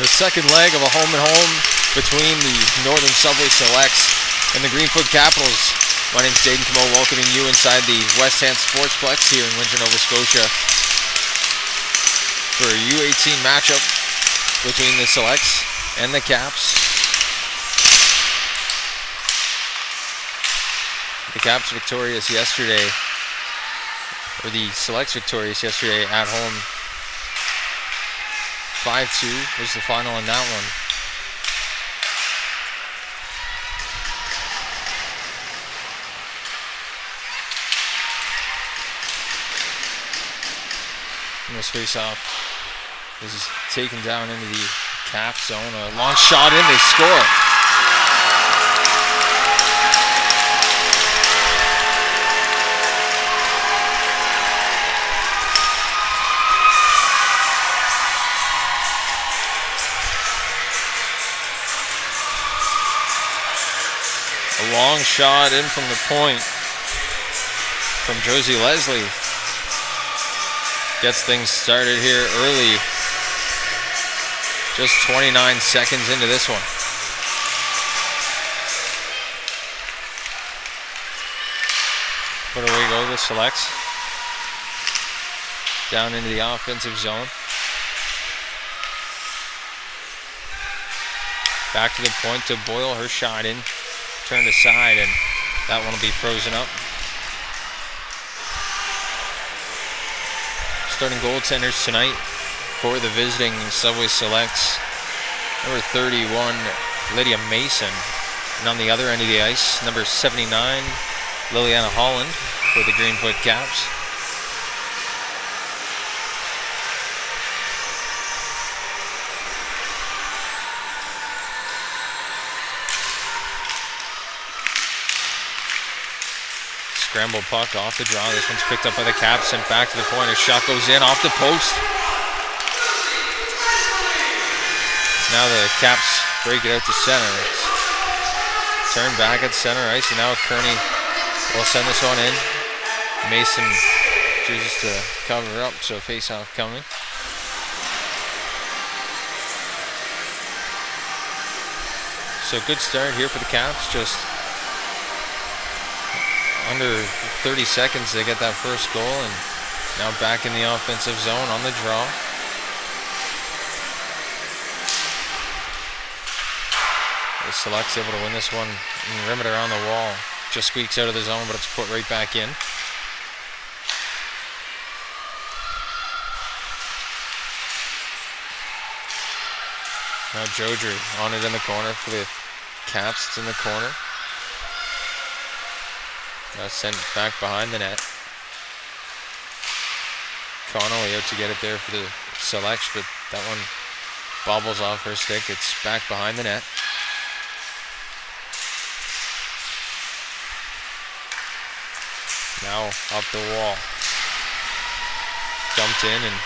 The second leg of a home-and-home between the Northern Subway Selects and the Greenfoot Capitals. My name's Dayton Camo, welcoming you inside the West Hand Sportsplex here in Windsor, Nova Scotia for a U18 matchup between the Selects and the Caps. The Caps victorious yesterday, or the Selects victorious yesterday at home. 5-2 was the final in that one. And this face-off is taken down into the cap zone. A long shot in, they score. A long shot in from the point from Josie Leslie. Gets things started here early. Just 29 seconds into this one. But away go the Selects. Down into the offensive zone. Back to the point to Boyle. Her shot in. Turned aside, and that one will be frozen up. Starting goaltenders tonight for the visiting Subway Selects. Number 31, Lydia Mason. And on the other end of the ice, number 79, Liliana Holland for the Greenfoot Caps. Scramble puck off the draw. This one's picked up by the Caps, sent back to the point. A shot goes in off the post. Now the Caps break it out to center. It's turned back at center ice, and now Kearney will send this one in. Mason chooses to cover up, so face-off coming. So good start here for the Caps. Just under 30 seconds they get that first goal, and now back in the offensive zone on the draw. The Selects able to win this one and rim it around the wall. Just squeaks out of the zone, but it's put right back in. Now Jodry on it in the corner for the Caps. It's in the corner. Sent back behind the net. Connolly out to get it there for the Selects, but that one bobbles off her stick. It's back behind the net. Now up the wall. Dumped in, and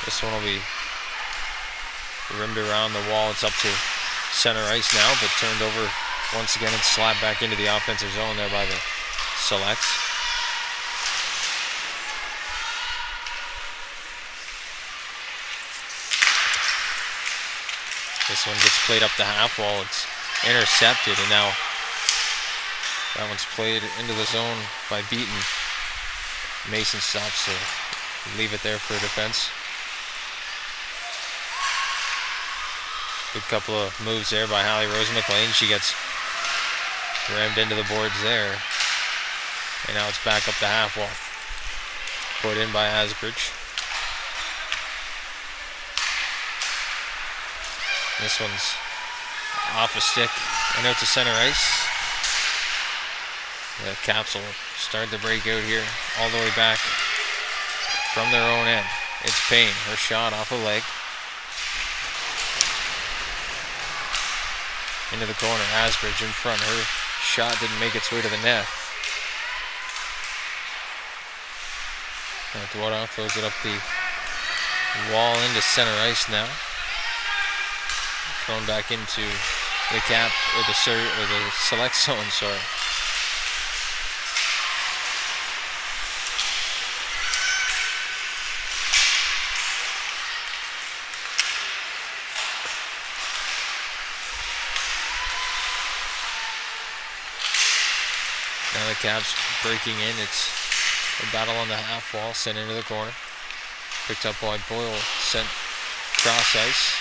this one will be rimmed around the wall. It's up to center ice now, but turned over once again and slapped back into the offensive zone there by the Selects. This one gets played up the half wall. It's intercepted, and now that one's played into the zone by Beaton. Mason stops to leave it there for defense. Good couple of moves there by Hallie Rose McLean. She gets rammed into the boards there. And now it's back up the half wall. Put in by Asbridge. This one's off a stick and out to center ice. The Caps will start the breakout here all the way back from their own end. It's Payne. Her shot off a leg. Into the corner. Asbridge in front. Her shot didn't make its way to the net. Dwoda throws it up the wall into center ice now. Thrown back into the Cap or the Select zone. Sorry. the Caps breaking in. It's a battle on the half wall, sent into the corner. Picked up by Boyle, sent cross ice.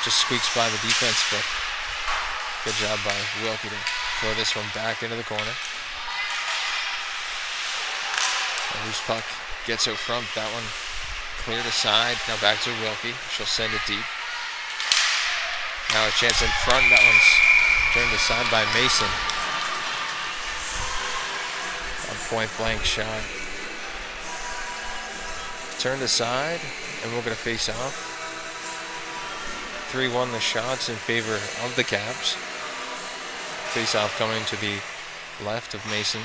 Just squeaks by the defense, but good job by Wilkie to throw this one back into the corner. A loose puck gets out front. That one cleared aside. Now back to Wilkie. She'll send it deep. Now a chance in front. That one's turned aside by Mason. A point blank shot. Turned aside, and we're going to face off. 3-1 the shots in favor of the Caps. Face off coming to the left of Mason.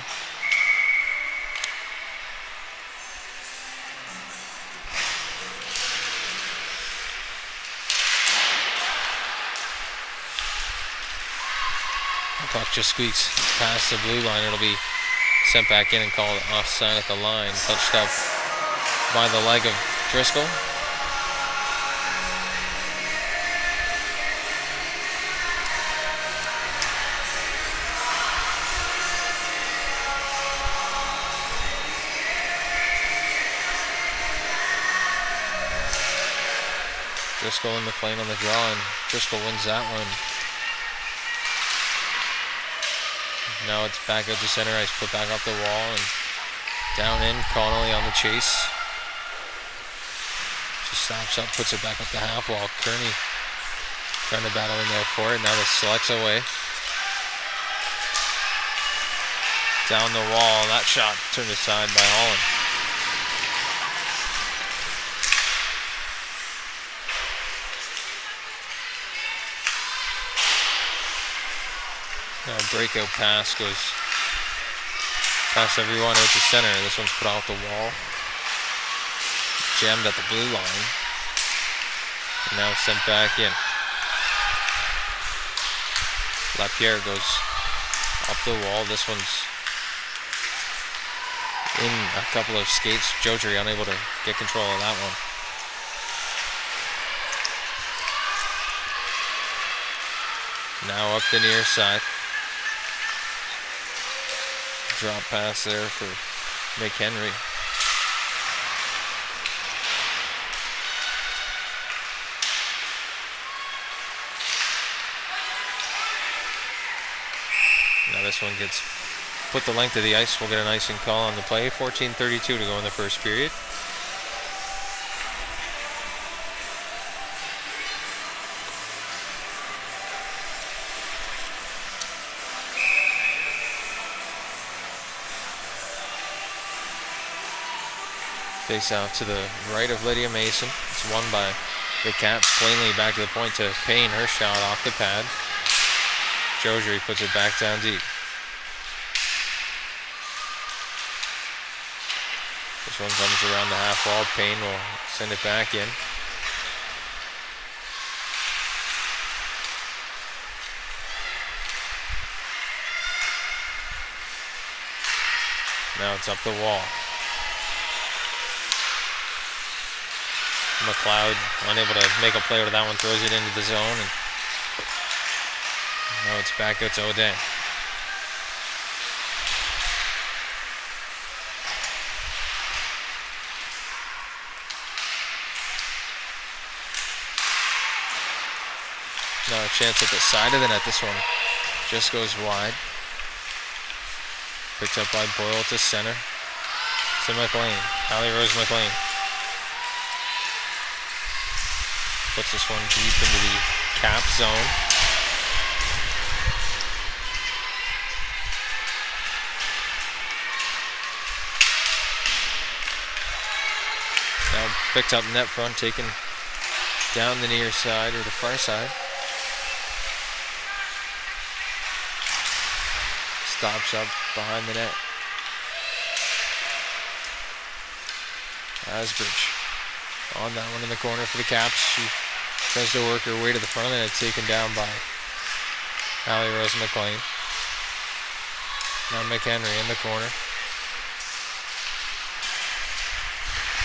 The puck just squeaks past the blue line. It'll be sent back in and called offside at the line. Touched up by the leg of Driscoll. Driscoll and McLean on the draw, and Driscoll wins that one. Now it's back out to center ice, put back off the wall, and down in. Connolly on the chase. She stops up, puts it back up the half wall. Kearney trying to battle in there for it. Now the Selects away. Down the wall. That shot turned aside by Holland. Now a breakout pass goes past everyone out to center. This one's put off the wall. Jammed at the blue line. And now sent back in. Lapierre goes up the wall. This one's in a couple of skates. Jodry unable to get control of that one. Now up the near side. Drop pass there for McHenry. Now this one gets put the length of the ice. We'll get an icing call on the play. 14:32 to go in the first period. Face off to the right of Lydia Mason. It's won by the Caps. Plainly back to the point to Payne. Her shot off the pad. Jodry puts it back down deep. This one comes around the half wall. Payne will send it back in. Now it's up the wall. McLeod unable to make a play out of that one, throws it into the zone, and now it's back out to O'Day. Now a chance at the side of the net. This one just goes wide. Picked up by Boyle to center. To McLean. Allie Rose McLean. Puts this one deep into the Cap zone. Now picked up net front, taken down the near side or the far side. Stops up behind the net. Asbridge on that one in the corner for the Caps. She tries to work her way to the front, and it's taken down by Allie Rose McLean. Now McHenry in the corner.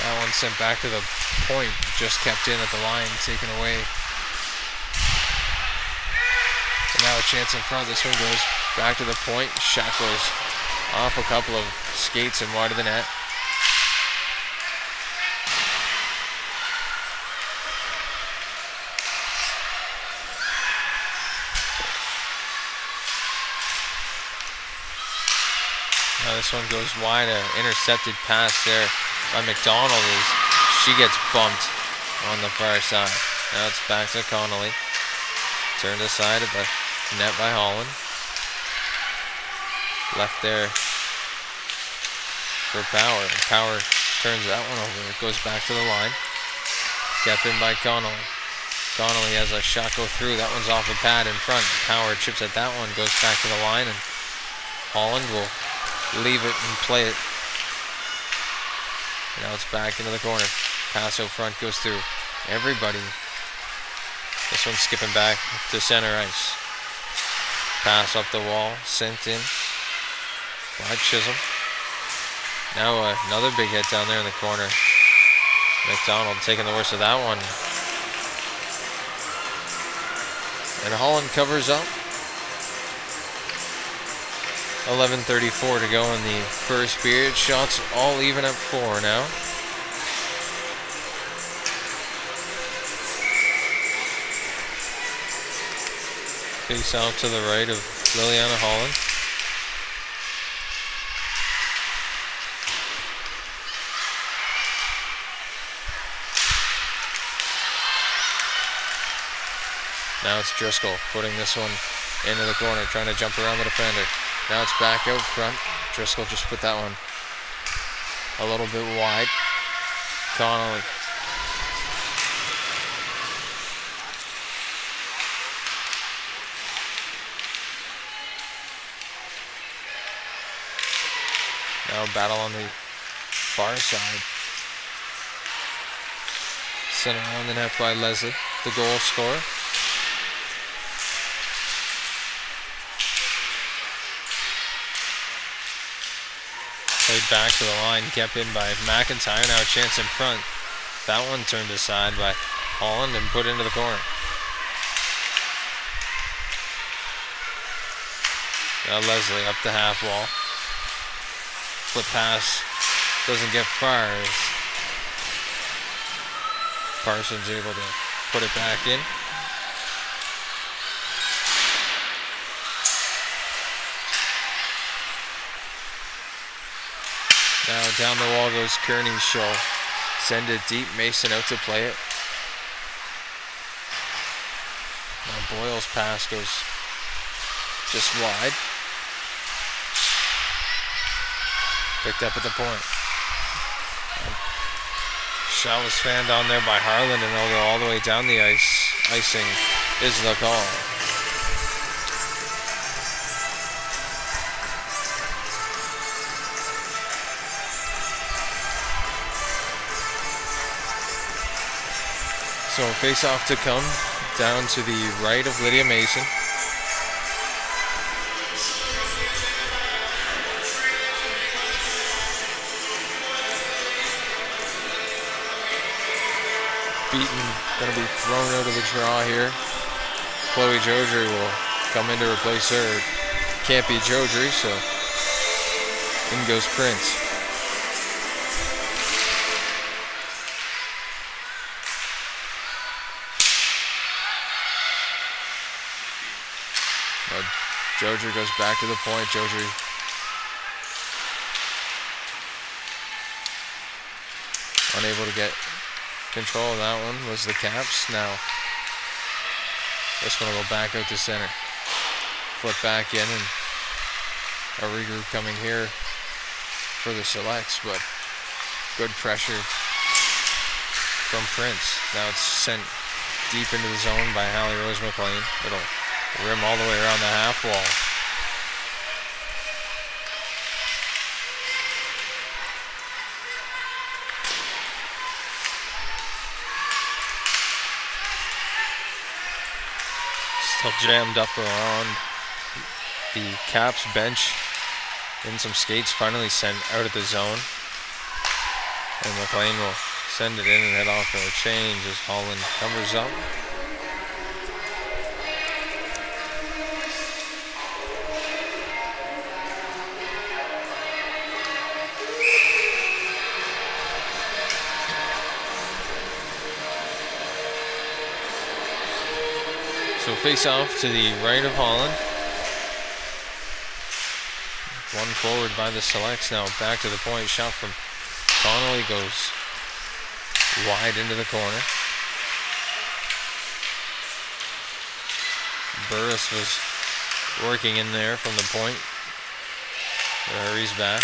That one sent back to the point, just kept in at the line, taken away. And now a chance in front. This one goes back to the point. Shot goes off a couple of skates and wide of the net. Now this one goes wide, an intercepted pass there by McDonald as she gets bumped on the far side. Now it's back to Connolly. Turned aside at the net by Holland. Left there for Power. And Power turns that one over. It goes back to the line. Kept in by Connolly. Connolly has a shot go through. That one's off a pad in front. Power chips at that one. Goes back to the line. And Holland will leave it and play it. Now it's back into the corner. Pass out front goes through. Everybody. This one's skipping back to center ice. Pass up the wall. Sent in by Chisholm. Now another big hit down there in the corner. McDonald taking the worst of that one. And Holland covers up. 11:34 to go in the first period. Shots all even at 4 now. Face out to the right of Liliana Holland. Now it's Driscoll putting this one into the corner, trying to jump around the defender. Now it's back out front. Driscoll just put that one a little bit wide. Connolly. Now battle on the far side. Sent around the net by Leslie, the goal scorer. Played back to the line, kept in by McIntyre. Now a chance in front. That one turned aside by Holland and put into the corner. Now Leslie up the half wall. Flip pass doesn't get far. Parsons able to put it back in. Now down the wall goes Kearney. She'll send it deep. Mason out to play it. Now Boyle's pass goes just wide. Picked up at the point. Shot was fanned on there by Harland, and they'll go all the way down the ice. Icing is the call. So face off to come down to the right of Lydia Mason. Beaton going to be thrown out of the draw here. Chloe Jodry will come in to replace her. Can't be Jodry, so in goes Prince. Jodry goes back to the point. Jodry unable to get control of that one. Was the Caps. Now this one will go back out to center. Flip back in, and a regroup coming here for the Selects, but good pressure from Prince. Now it's sent deep into the zone by Hallie Rose McLean. It'll rim all the way around the half wall. Still jammed up around the Caps bench. And some skates finally sent out of the zone. And McLean will send it in and head off for a change as Holland covers up. So face off to the right of Holland. One forward by the Selects now. Back to the point. Shot from Connolly goes wide into the corner. Burris was working in there from the point. There he's back.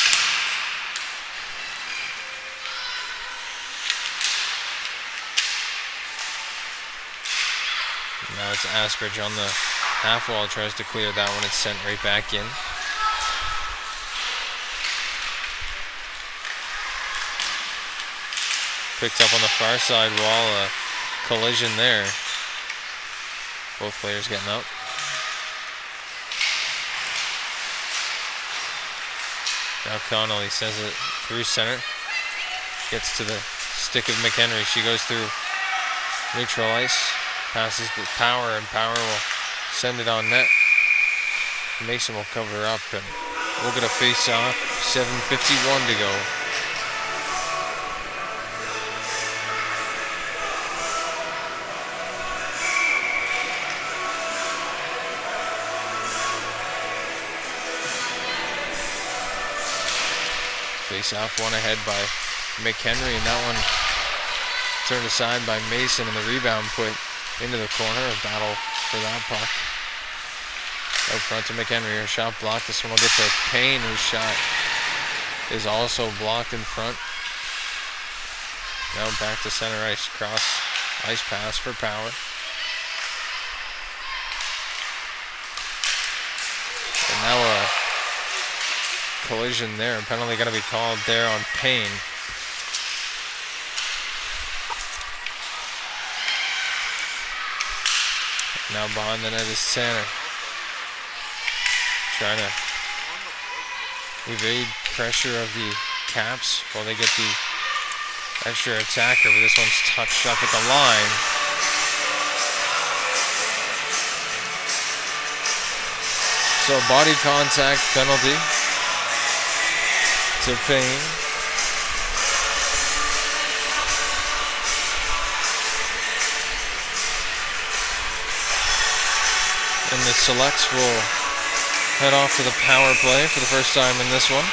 Now it's Asbridge on the half wall. Tries to clear that one. It's sent right back in. Picked up on the far side wall. A collision there. Both players getting up. Now Connolly sends it through center. Gets to the stick of McHenry. She goes through neutral ice. Passes to Power, and Power will send it on net. Mason will cover up, and we'll get a face-off. 7:51 to go. Face-off one ahead by McHenry, and that one turned aside by Mason, and the rebound put into the corner. A battle for that puck. Out front to McHenry. Her shot blocked. This one will get to Payne, whose shot is also blocked in front. Now back to center ice. Cross ice pass for Power. And now a collision there. A penalty going to be called there on Payne. Now behind the net is Tanner. Trying to evade pressure of the Caps while they get the extra attacker, but this one's touched up at the line. So body contact penalty to Payne. And the Selects will head off to the power play for the first time in this one.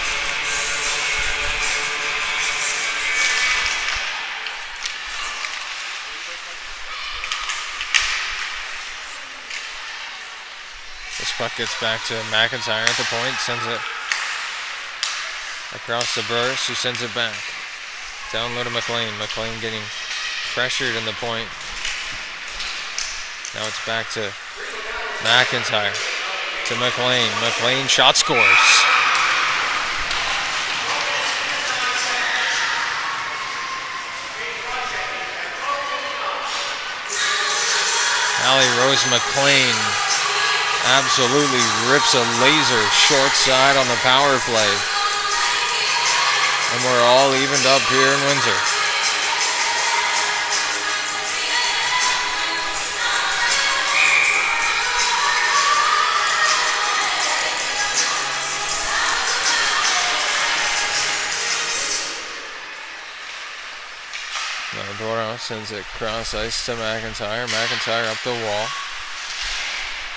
This puck gets back to McIntyre at the point, sends it across the Burris, who sends it back. Down low to McLean. McLean getting pressured in the point. Now it's back to McIntyre to McLean. McLean shot scores. Allie Rose McLean absolutely rips a laser short side on the power play. And we're all evened up here in Windsor. Dora sends it cross ice to McIntyre. McIntyre up the wall.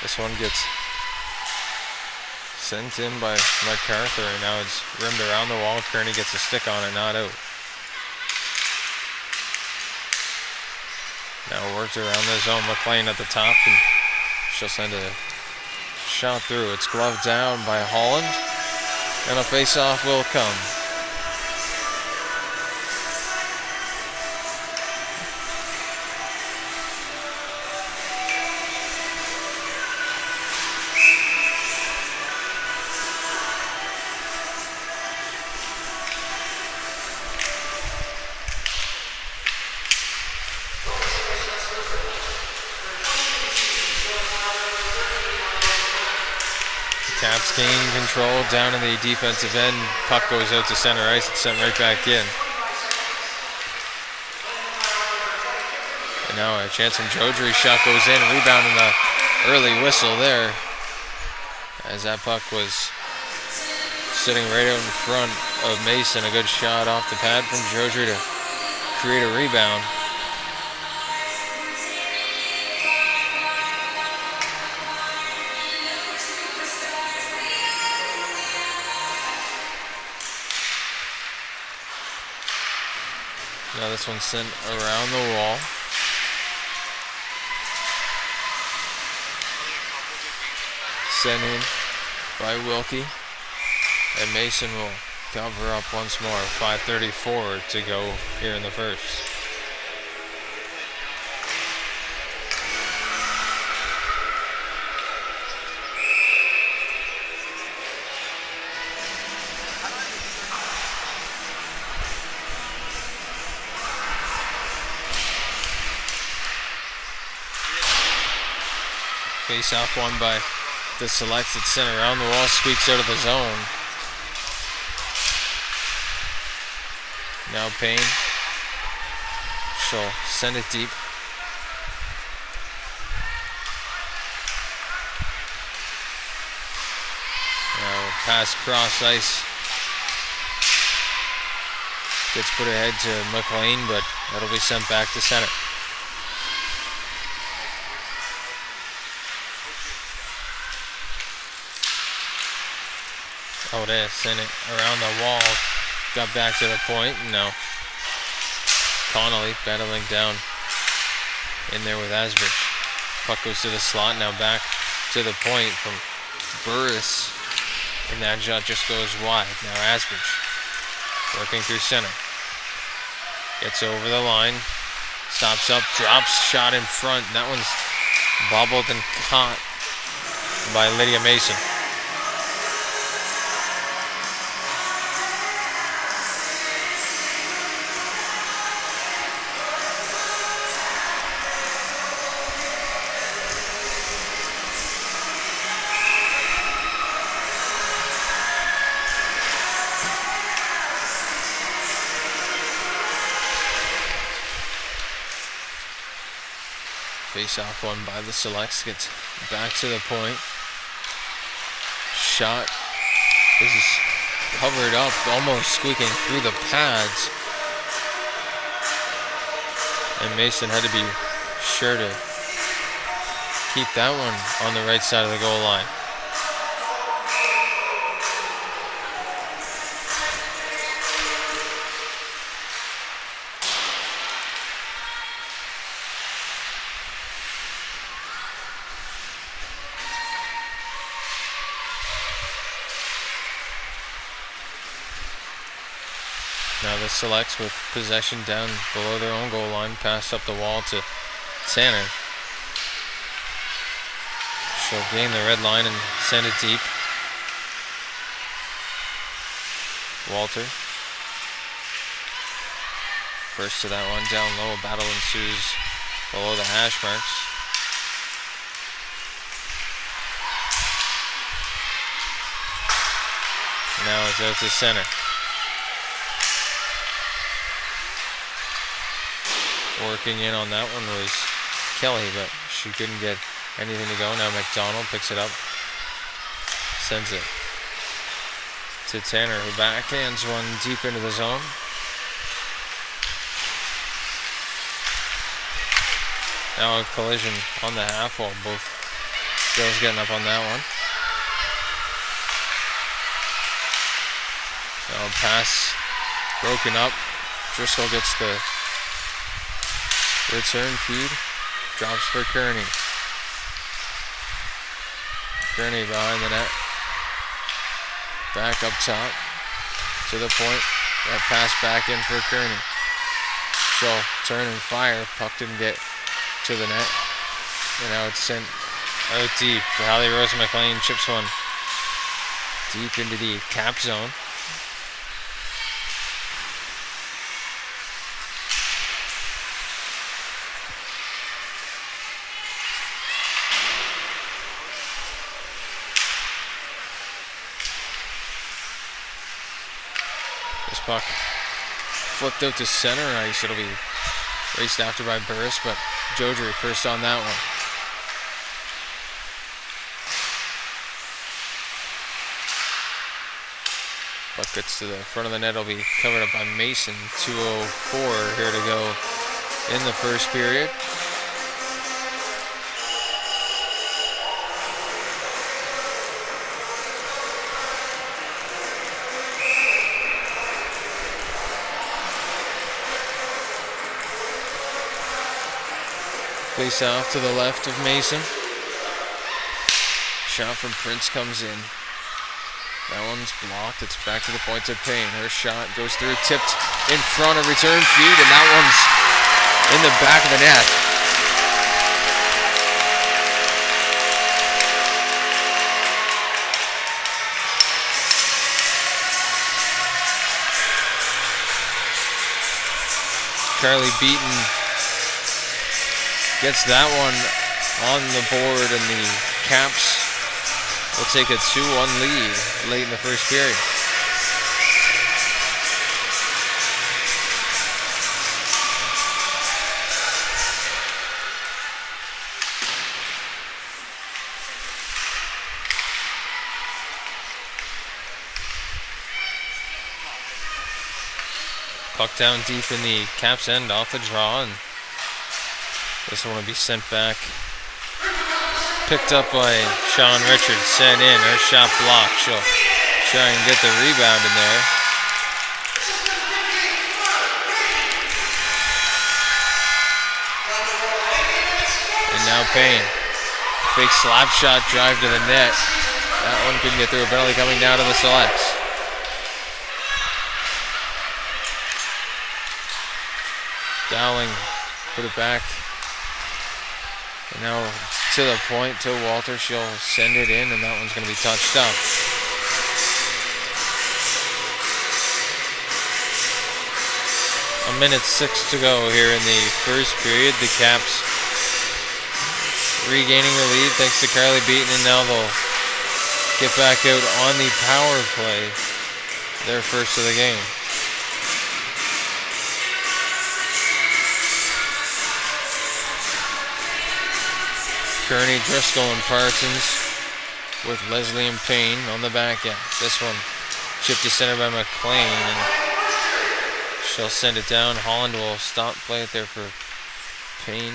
This one gets sent in by MacArthur, and now it's rimmed around the wall. Kearney gets a stick on it, not out. Now worked around the zone. McLean at the top, and she'll send a shot through. It's gloved down by Holland, and a face-off will come. Caps gain control down in the defensive end. Puck goes out to center ice. It's sent right back in. And now a chance from Jodry. Shot goes in. Rebound in the early whistle there, as that puck was sitting right out in front of Mason. A good shot off the pad from Jodry to create a rebound. Now this one's sent around the wall. Sent in by Wilkie. And Mason will cover up once more. 5:34 to go here in the first. Face off one by the Selects. It's sent around the wall, squeaks out of the zone. Now Payne. She'll send it deep. Now pass cross ice. Gets put ahead to McLean, but that'll be sent back to center. Oh, they sent it around the wall. Got back to the point. No. Connolly battling down in there with Asbridge. Puck goes to the slot. Now back to the point from Burris. And that shot just goes wide. Now Asbridge working through center. Gets over the line. Stops up. Drops. Shot in front. That one's bobbled and caught by Lydia Mason. Face off one by the Selects. Gets back to the point. Shot. This is covered up, almost squeaking through the pads. And Mason had to be sure to keep that one on the right side of the goal line. Now the Selects with possession down below their own goal line. Pass up the wall to Tanner. She'll gain the red line and send it deep. Walter. First to that one, down low. A battle ensues below the hash marks. Now it's out to center. Working in on that one was Kelly, but she couldn't get anything to go. Now McDonald picks it up, sends it to Tanner, who backhands one deep into the zone. Now a collision on the half wall. Both girls getting up on that one. Now pass broken up. Driscoll gets the return feed, drops for Kearney. Kearney behind the net. Back up top to the point. That pass back in for Kearney. She'll turn and fire. Puck didn't get to the net. And now it's sent out deep. Hallie Rose McLean chips one deep into the cap zone. This puck flipped out to center ice. It'll be raced after by Burris, but Jodry first on that one. Puck gets to the front of the net. It'll be covered up by Mason. 2:04 here to go in the first period. Face off to the left of Mason. Shot from Prince comes in. That one's blocked. It's back to the point to Payne. Her shot goes through, tipped in front of return feed, and that one's in the back of the net. Carly Beaton gets that one on the board, and the Caps will take a 2-1 lead late in the first period. Puck down deep in the Caps end off the draw, and this one will be sent back. Picked up by Sean Richards, sent in, her shot blocked. She'll try and get the rebound in there. And now Payne. Fake slap shot drive to the net. That one couldn't get through. A penalty coming down to the Selects. Dowling put it back. And now to the point to Walter. She'll send it in, and that one's going to be touched up. A minute 6 to go here in the first period. The Caps regaining the lead thanks to Carly Beaton, and now they'll get back out on the power play. Their first of the game. Kearney, Driscoll, and Parsons with Leslie and Payne on the back end. This one chipped to center by McLean, and she'll send it down. Holland will stop play it there for Payne.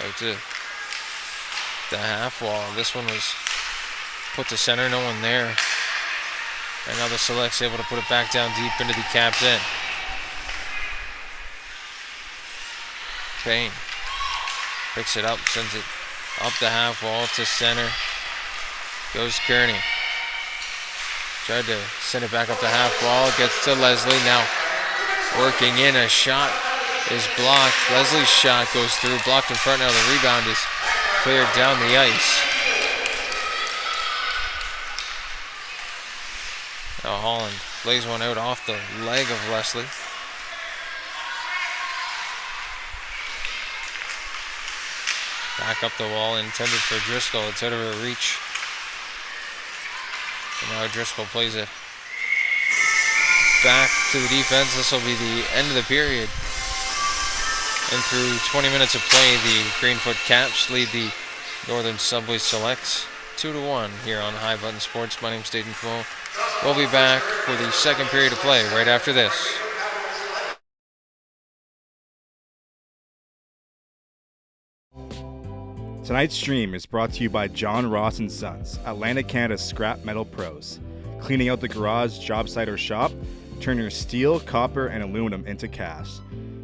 Out to the half wall. This one was put to center, no one there. And now the Select's able to put it back down deep into the Caps end. Payne picks it up, sends it up the half wall to center. Goes Kearney. Tried to send it back up the half wall. Gets to Leslie. Now working in. A shot is blocked. Leslie's shot goes through. Blocked in front. Now the rebound is cleared down the ice. Now Holland lays one out off the leg of Leslie. Back up the wall, intended for Driscoll. It's out of her reach. And now Driscoll plays it back to the defense. This will be the end of the period. And through 20 minutes of play, the Greenfoot Caps lead the Northern Subway Selects 2-1 here on High Button Sports. My name's Dayton Cole. We'll be back for the second period of play right after this. Tonight's stream is brought to you by John Ross & Sons, Atlantic Canada's scrap metal pros. Cleaning out the garage, job site, or shop, turn your steel, copper, and aluminum into cash.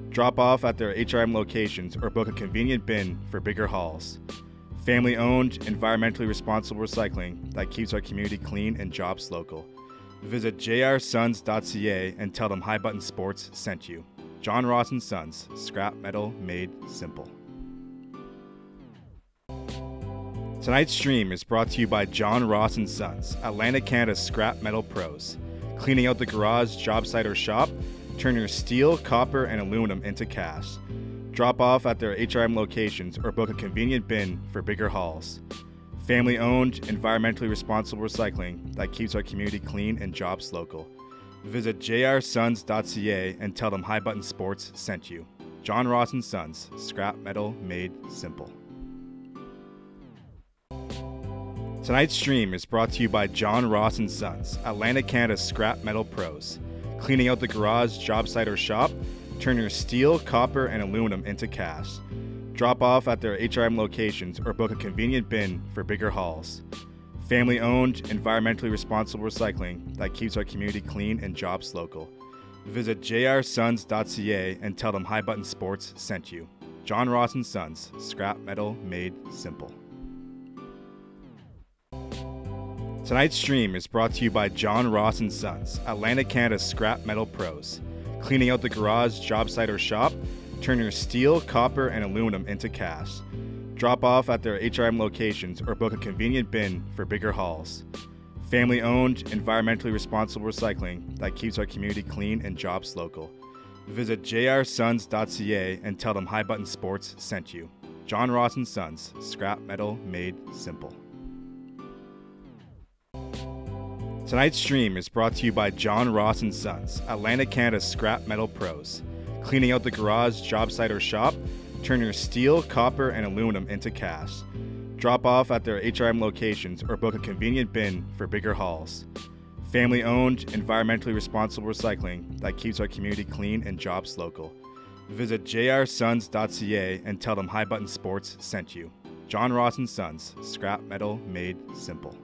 Drop off at their HRM locations or book a convenient bin for bigger hauls. Family-owned, environmentally responsible recycling that keeps our community clean and jobs local. Visit jrsons.ca and tell them High Button Sports sent you. John Ross & Sons, scrap metal made simple. Tonight's stream is brought to you by John Ross & Sons, Atlantic Canada's scrap metal pros. Cleaning out the garage, job site, or shop, turn your steel, copper, and aluminum into cash. Drop off at their HRM locations or book a convenient bin for bigger hauls. Family-owned, environmentally responsible recycling that keeps our community clean and jobs local. Visit jrsons.ca and tell them High Button Sports sent you. John Ross & Sons, scrap metal made simple. Tonight's stream is brought to you by John Ross & Sons, Atlantic Canada's scrap metal pros. Cleaning out the garage, job site, or shop, turn your steel, copper, and aluminum into cash. Drop off at their HRM locations or book a convenient bin for bigger hauls. Family-owned, environmentally responsible recycling that keeps our community clean and jobs local. Visit jrsons.ca and tell them High Button Sports sent you. John Ross and Sons, scrap metal made simple. Tonight's stream is brought to you by John Ross and Sons, Atlantic, Canada's scrap metal pros. Cleaning out the garage, job site, or shop, turn your steel, copper, and aluminum into cash. Drop off at their HRM locations or book a convenient bin for bigger hauls. Family-owned, environmentally responsible recycling that keeps our community clean and jobs local. Visit jrsons.ca and tell them High Button Sports sent you. John Ross and Sons, scrap metal made simple. Tonight's stream is brought to you by John Ross and Sons, Atlantic, Canada's scrap metal pros. Cleaning out the garage, job site, or shop, turn your steel, copper, and aluminum into cash. Drop off at their HRM locations or book a convenient bin for bigger hauls. Family-owned, environmentally responsible recycling that keeps our community clean and jobs local. Visit jrsons.ca and tell them High Button Sports sent you. John Ross and Sons, scrap metal made simple.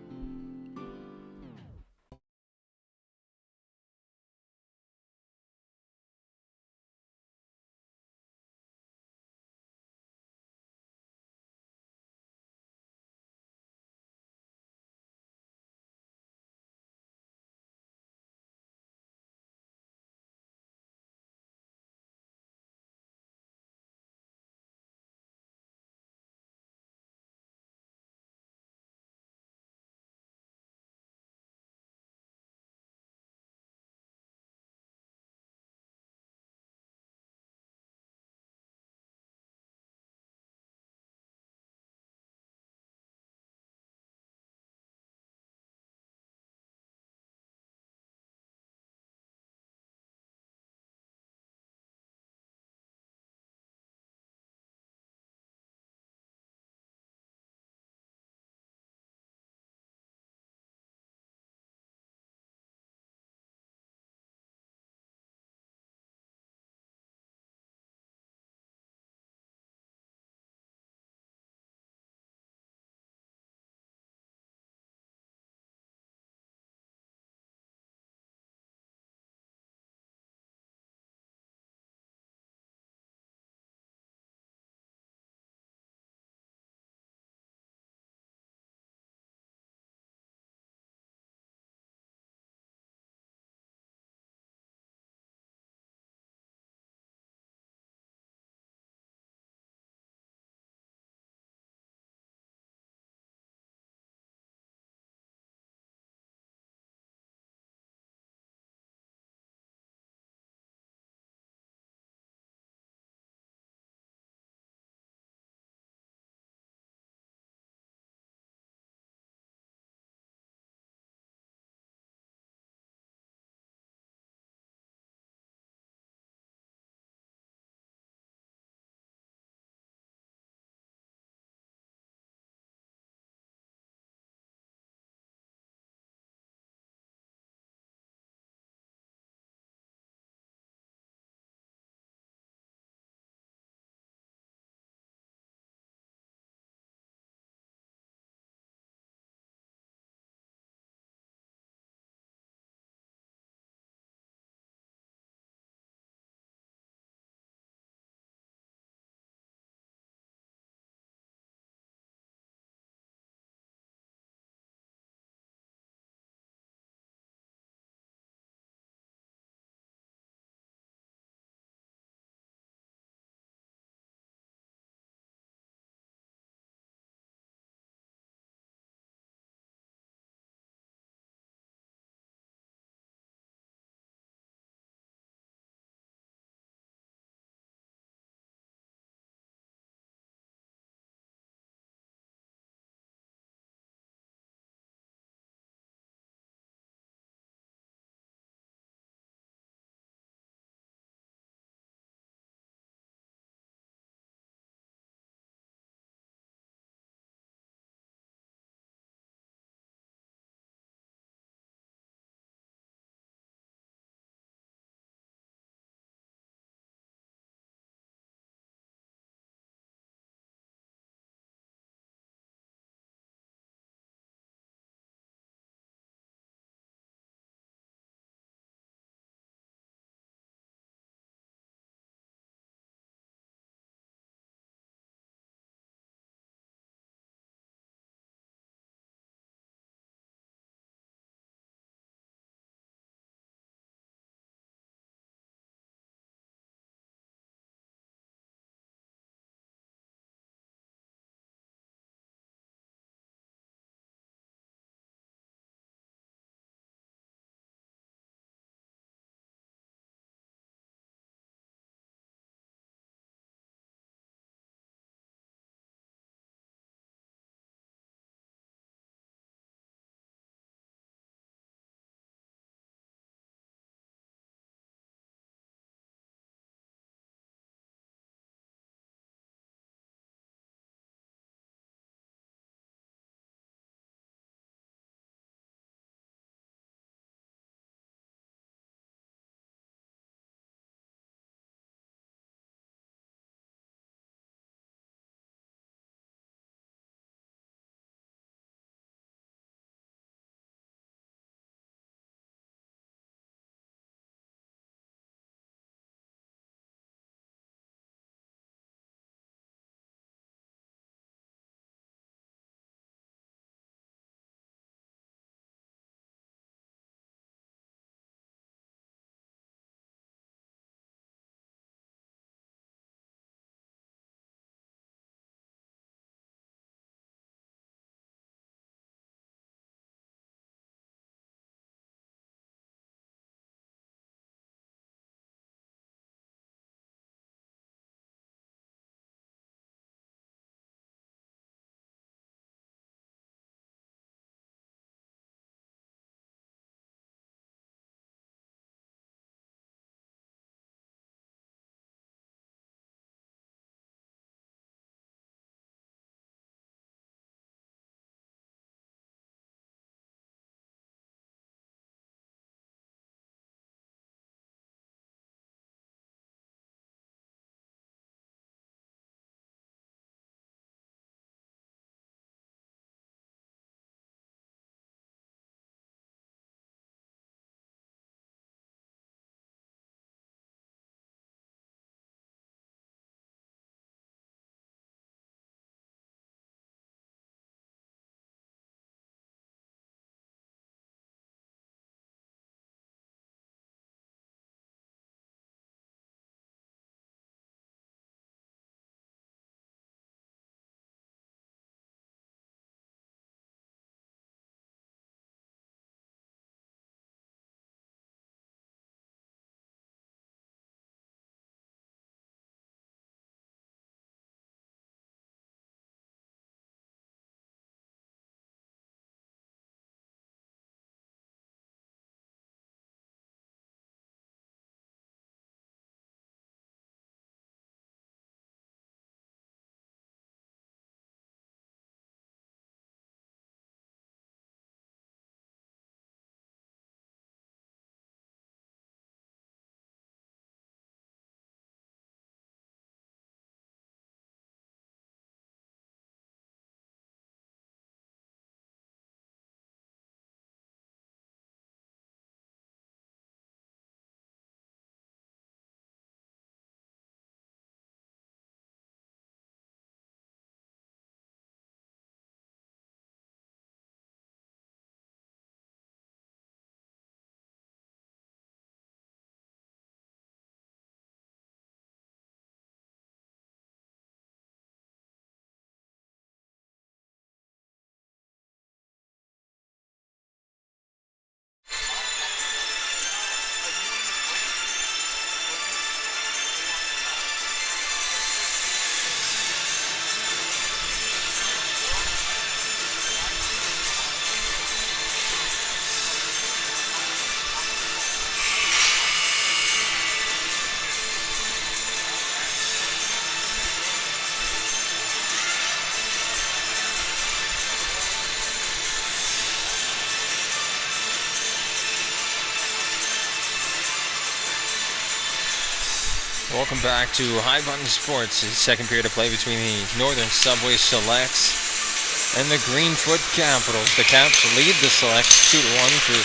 Welcome back to High Button Sports. The second period of play between the Northern Subway Selects and the Greenfoot Capitals. The Caps lead the Selects 2-1 through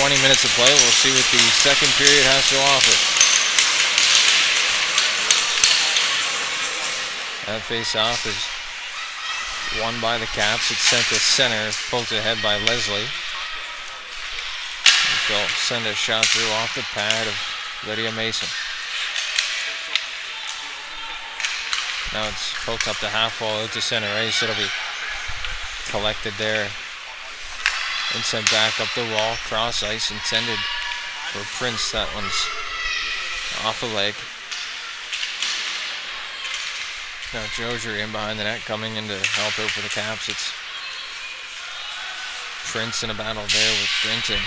20 minutes of play. We'll see what the second period has to offer. That face-off is won by the Caps. It's sent to center, poked ahead by Leslie. They'll send a shot through off the pad of Lydia Mason. Now it's poked up the half wall out to center ice. It'll be collected there and sent back up the wall, cross ice, intended for Prince. That one's off a leg. Now Jodry in behind the net, coming in to help out for the Caps. It's Prince in a battle there with Brinton.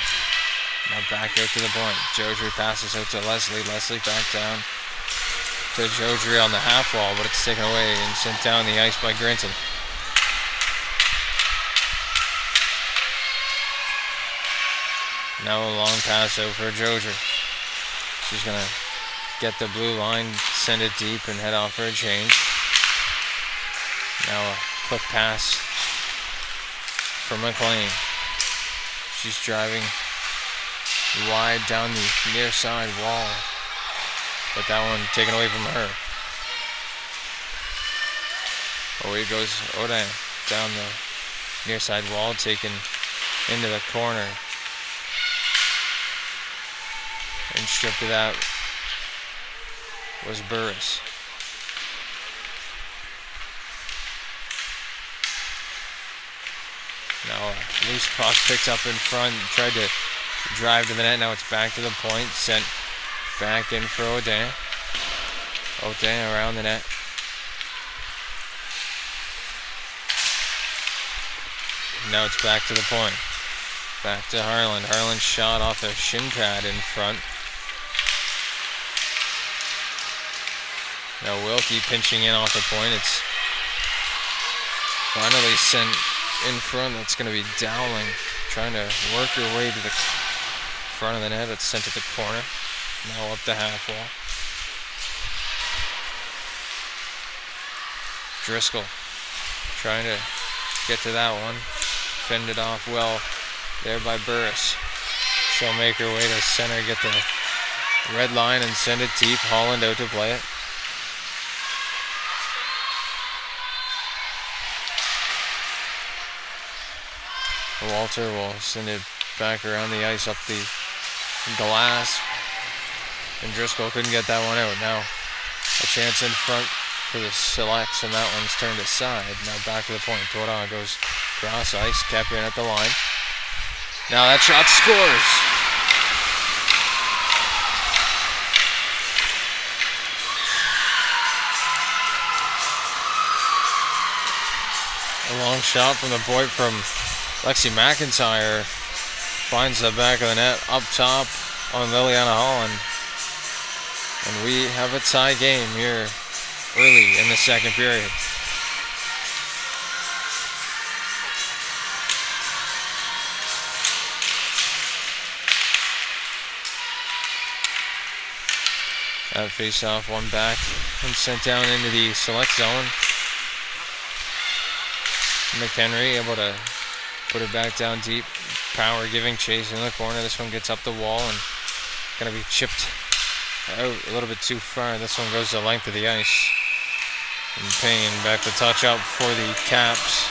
Now back out to the point. Jodry passes out to Leslie. Leslie back down to Jodry on the half wall, but it's taken away and sent down the ice by Grinton. Now a long pass out for Jodry. She's going to get the blue line, send it deep, and head off for a change. Now a quick pass for McLean. She's driving wide down the near side wall, but that one taken away from her. Away goes Odin down the near side wall, taken into the corner. And stripped of that was Burris. Now a loose puck picked up in front, tried to drive to the net. Now it's back to the point, sent back in for Odin. Odin around the net. Now it's back to the point. Back to Harlan. Harlan shot off a shin pad in front. Now Wilkie pinching in off the point. It's finally sent in front. That's going to be Dowling trying to work her way to the front of the net. It's sent to the corner. Now up the half wall. Driscoll trying to get to that one. Fended off well there by Burris. She'll make her way to center, get the red line and send it deep. Holland out to play it. Walter will send it back around the ice up the glass. And Driscoll couldn't get that one out. Now a chance in front for the Selects, and that one's turned aside. Now back to the point. Toradon goes cross ice, kept in at the line. Now that shot scores. A long shot from the point from Lexi McIntyre. Finds the back of the net up top on Liliana Holland. And we have a tie game here early in the second period. That face-off one back and sent down into the select zone. McHenry able to put it back down deep. Power giving chase in the corner. This one gets up the wall and going to be chipped out a little bit too far. This one goes the length of the ice. And Payne back to touch up for the Caps.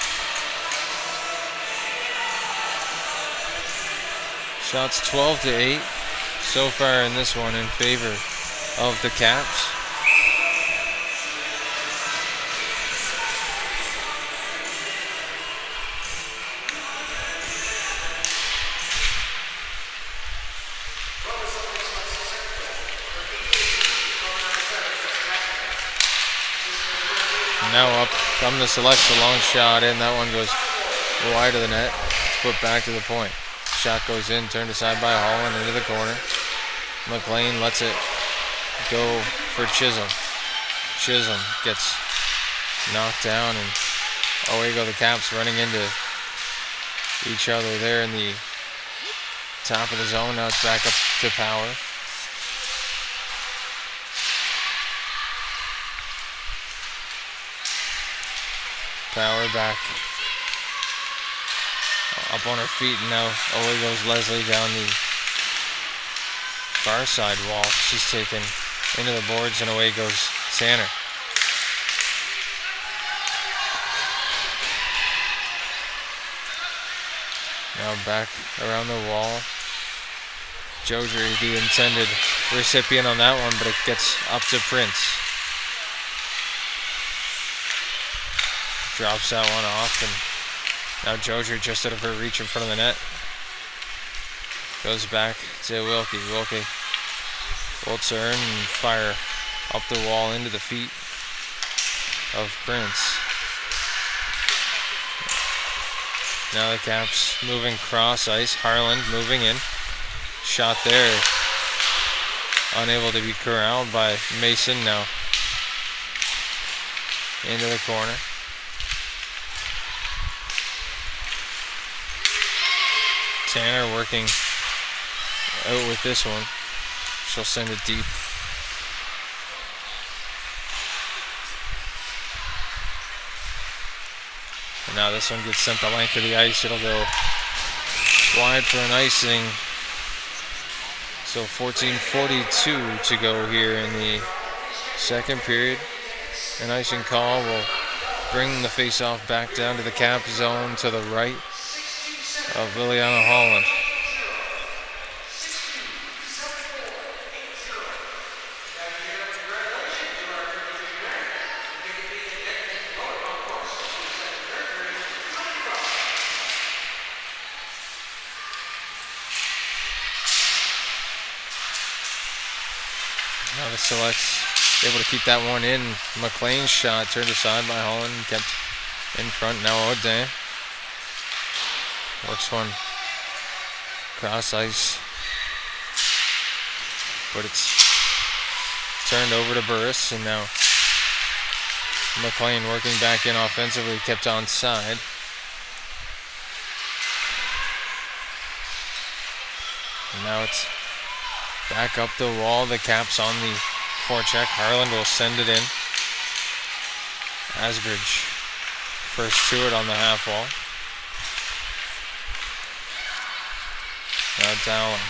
Shots 12-8 so far in this one in favor of the Caps. Now up come the Selects, a long shot in. That one goes wide of the net. It's put back to the point. Shot goes in, turned aside by Holland into the corner. McLean lets it go for Chisholm. Chisholm gets knocked down, and away go the Caps running into each other there in the top of the zone. Now it's back up to Power. Power back. Up on her feet, and now away goes Leslie down the far side wall. She's taken into the boards, and away goes Tanner. Now back around the wall. Jodry, the intended recipient on that one, but it gets up to Prince. Drops that one off, and now Jodry just out of her reach in front of the net. Goes back to Wilkie. Wilkie will turn and fire up the wall into the feet of Prince. Now the Caps moving cross ice. Harland moving in. Shot there. Unable to be corralled by Mason now. Into the corner. Tanner working out with this one. She'll send it deep. And now this one gets sent the length of the ice. It'll go wide for an icing. So 14:42 to go here in the second period. An icing call will bring the face-off back down to the Cap zone to the right of Liliana Holland. Now the Selects able to keep that one in. McLean's shot turned aside by Holland, kept in front. Now Odin works one cross ice, but it's turned over to Burris, and now McLean working back in offensively, kept on side. And now it's back up the wall. The Caps on the forecheck. Harland will send it in. Asbridge first to it on the half wall. Now Dowling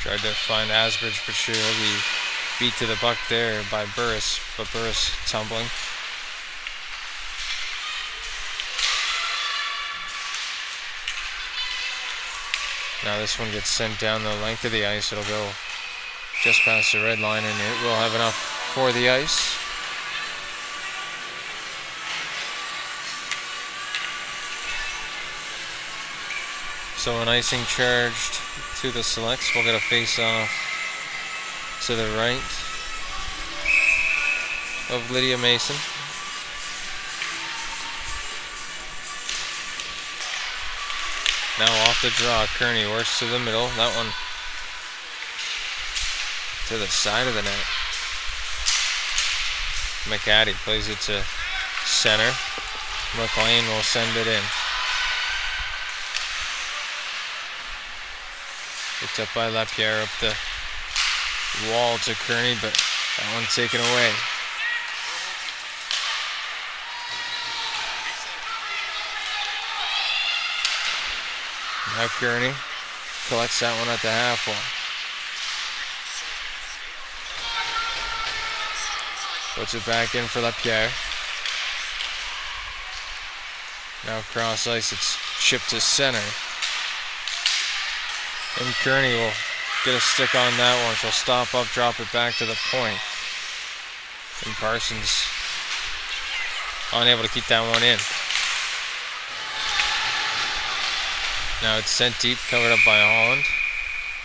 tried to find Asbridge, but she'll be beat to the puck there by Burris, but Burris tumbling. Now this one gets sent down the length of the ice. It'll go just past the red line, and it will have enough for the ice. So an icing charged to the Selects. We'll get a face-off to the right of Lydia Mason. Now off the draw, Kearney works to the middle. That one to the side of the net. McAddy plays it to center. McLean will send it in. Picked up by Lapierre up the wall to Kearney, but that one taken away. Now Kearney collects that one at the half wall. Puts it back in for Lapierre. Now cross ice, it's chipped to center. And Kearney will get a stick on that one. She'll stop up, drop it back to the point. And Parsons unable to keep that one in. Now it's sent deep, covered up by Holland.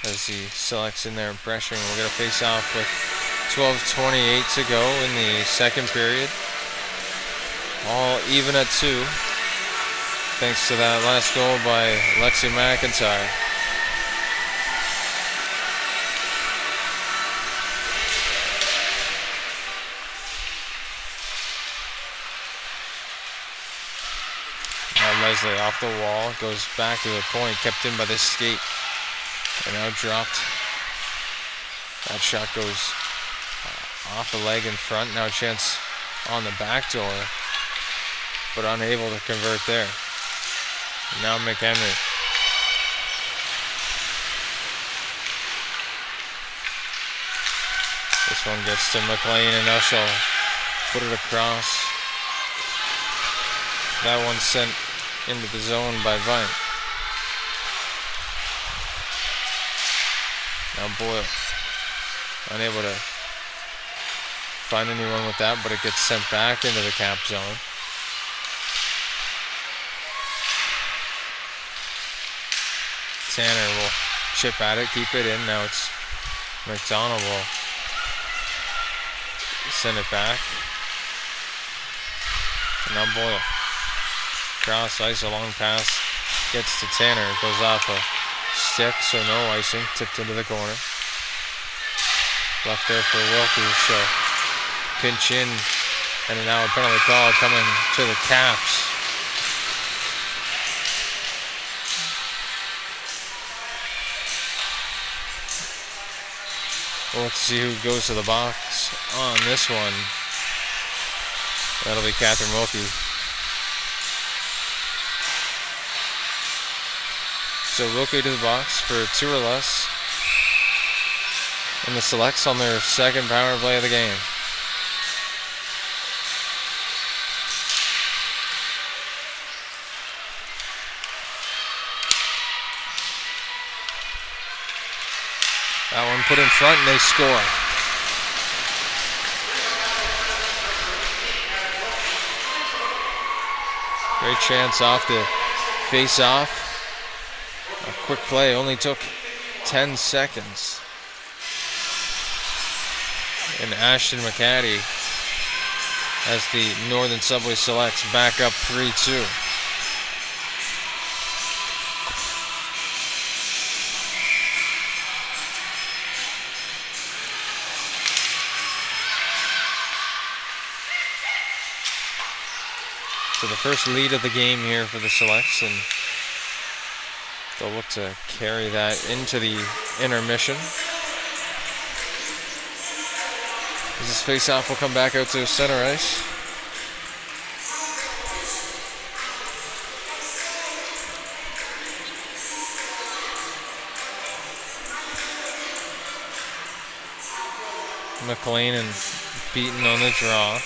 As he selects in there and pressuring. We'll get a face-off with 12:28 to go in the second period. All even at 2. Thanks to that last goal by Lexi McIntyre. Leslie off the wall, goes back to the point, kept in by the skate, and now dropped. That shot goes off the leg in front. Now a chance on the back door, but unable to convert there. And now McHenry. This one gets to McLean, and now she'll put it across. That one sent into the zone by Vine. Now Boyle, unable to find anyone with that, but it gets sent back into the cap zone. Tanner will chip at it, keep it in. Now it's McDonald will send it back. And now Boyle. Cross ice, a long pass. Gets to Tanner. It goes off a stick, so no icing. Tipped into the corner. Left there for Wilkie. She'll pinch in. And now a penalty call coming to the Caps. We'll have to see who goes to the box on this one. That'll be Catherine Wilkie. So Wilkie to the box for 2 or less. And the Selects on their second power play of the game. That one put in front and they score. Great chance off the face-off. A quick play, only took 10 seconds. And Ashton McCaddy as the Northern Subway Selects back up 3-2. So the first lead of the game here for the Selects, and they'll look to carry that into the intermission. As this face-off will come back out to center ice. McLean and Beaton on the draw.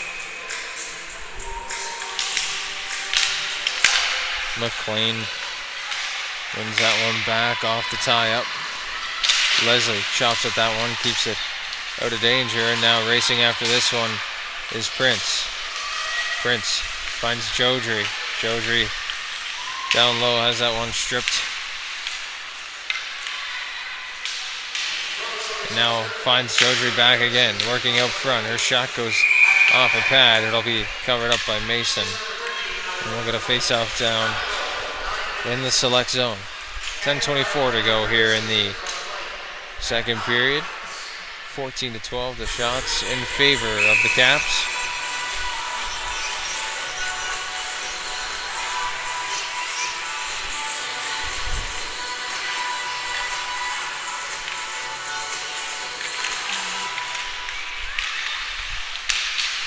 McLean wins that one back off the tie-up. Leslie chops at that one, keeps it out of danger, and now racing after this one is Prince. Prince finds Jodry. Jodry down low, has that one stripped. And now finds Jodry back again, working out front. Her shot goes off a pad. It'll be covered up by Mason. And we'll get a face-off down in the Select zone. 10:24 to go here in the second period. 14-12, the shots in favor of the Caps.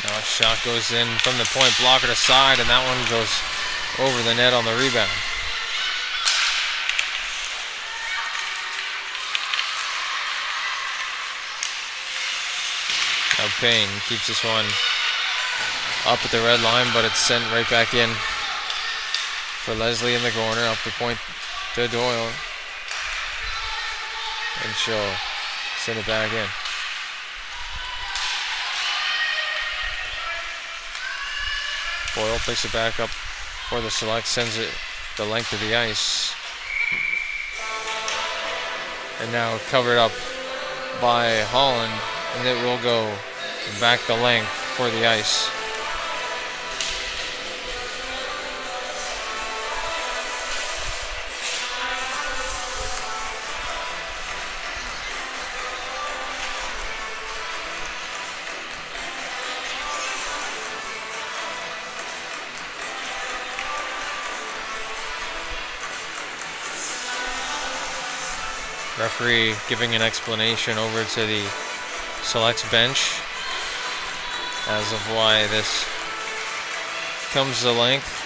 Now a shot goes in from the point, blocker to side, and that one goes over the net on the rebound. Now Payne keeps this one up at the red line, but it's sent right back in for Leslie in the corner, up the point to Doyle. And she'll send it back in. Boyle picks it back up for the Select, sends it the length of the ice. And now covered up by Holland, and it will go back the length for the ice. Referee giving an explanation over to the Selects bench. as of why this comes to length.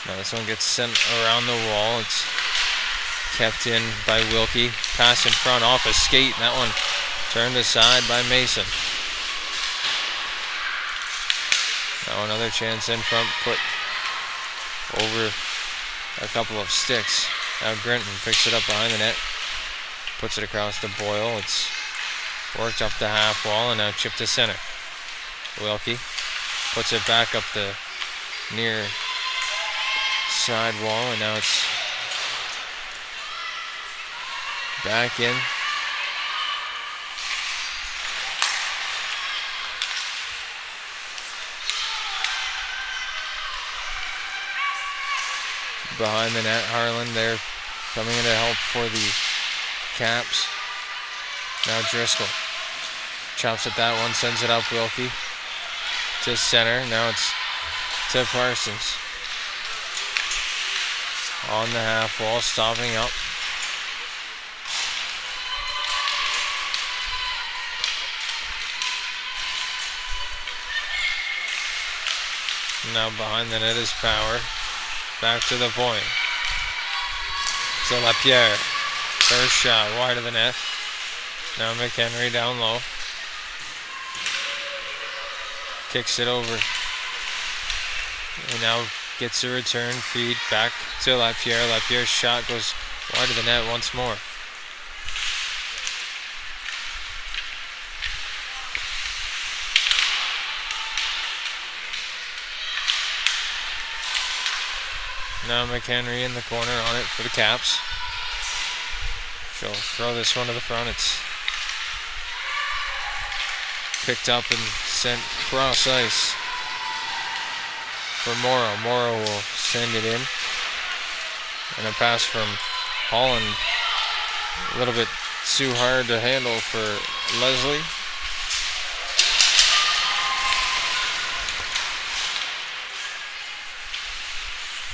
Now this one gets sent around the wall. It's kept in by Wilkie. Pass in front off a skate. That one turned aside by Mason. Now another chance in front, put over a couple of sticks. Now Grinton picks it up behind the net. Puts it across to Boyle. It's worked up the half wall and now chipped to center. Wilkie puts it back up the near side wall, and now it's back in. Behind the net, Harlan there coming in to help for the Caps. Now Driscoll chops at that one, sends it up Wilkie to center. Now it's to Parsons. On the half wall, stopping up. Now behind the net is Power. Back to the point. To Lapierre. First shot wide of the net. Now McHenry down low. Kicks it over. And now gets a return feed back to Lapierre. Lapierre's shot goes wide of the net once more. Now McHenry in the corner on it for the Caps. She'll throw this one to the front. It's picked up and sent cross ice for Morrow. Morrow will send it in. And a pass from Holland. A little bit too hard to handle for Leslie.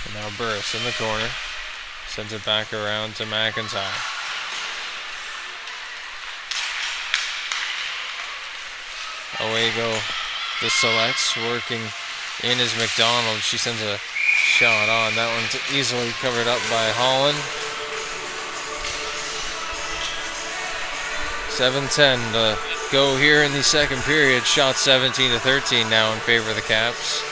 And now Burris in the corner. Sends it back around to McIntyre. Away go the Selects, working in is McDonald. She sends a shot on. That one's easily covered up by Holland. 7:10 to go here in the second period. Shot 17-13 now in favor of the Caps.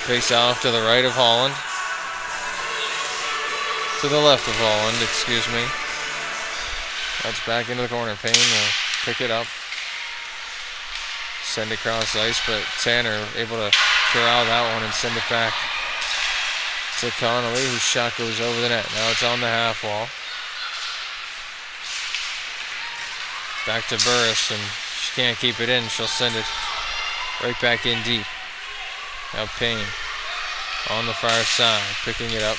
Face off to the right of Holland. To the left of Holland, excuse me. That's back into the corner. Payne will pick it up. Send it across ice, but Tanner able to corral that one and send it back to Connolly, whose shot goes over the net. Now it's on the half wall. Back to Burris, and she can't keep it in. She'll send it right back in deep. Now Payne on the far side, picking it up.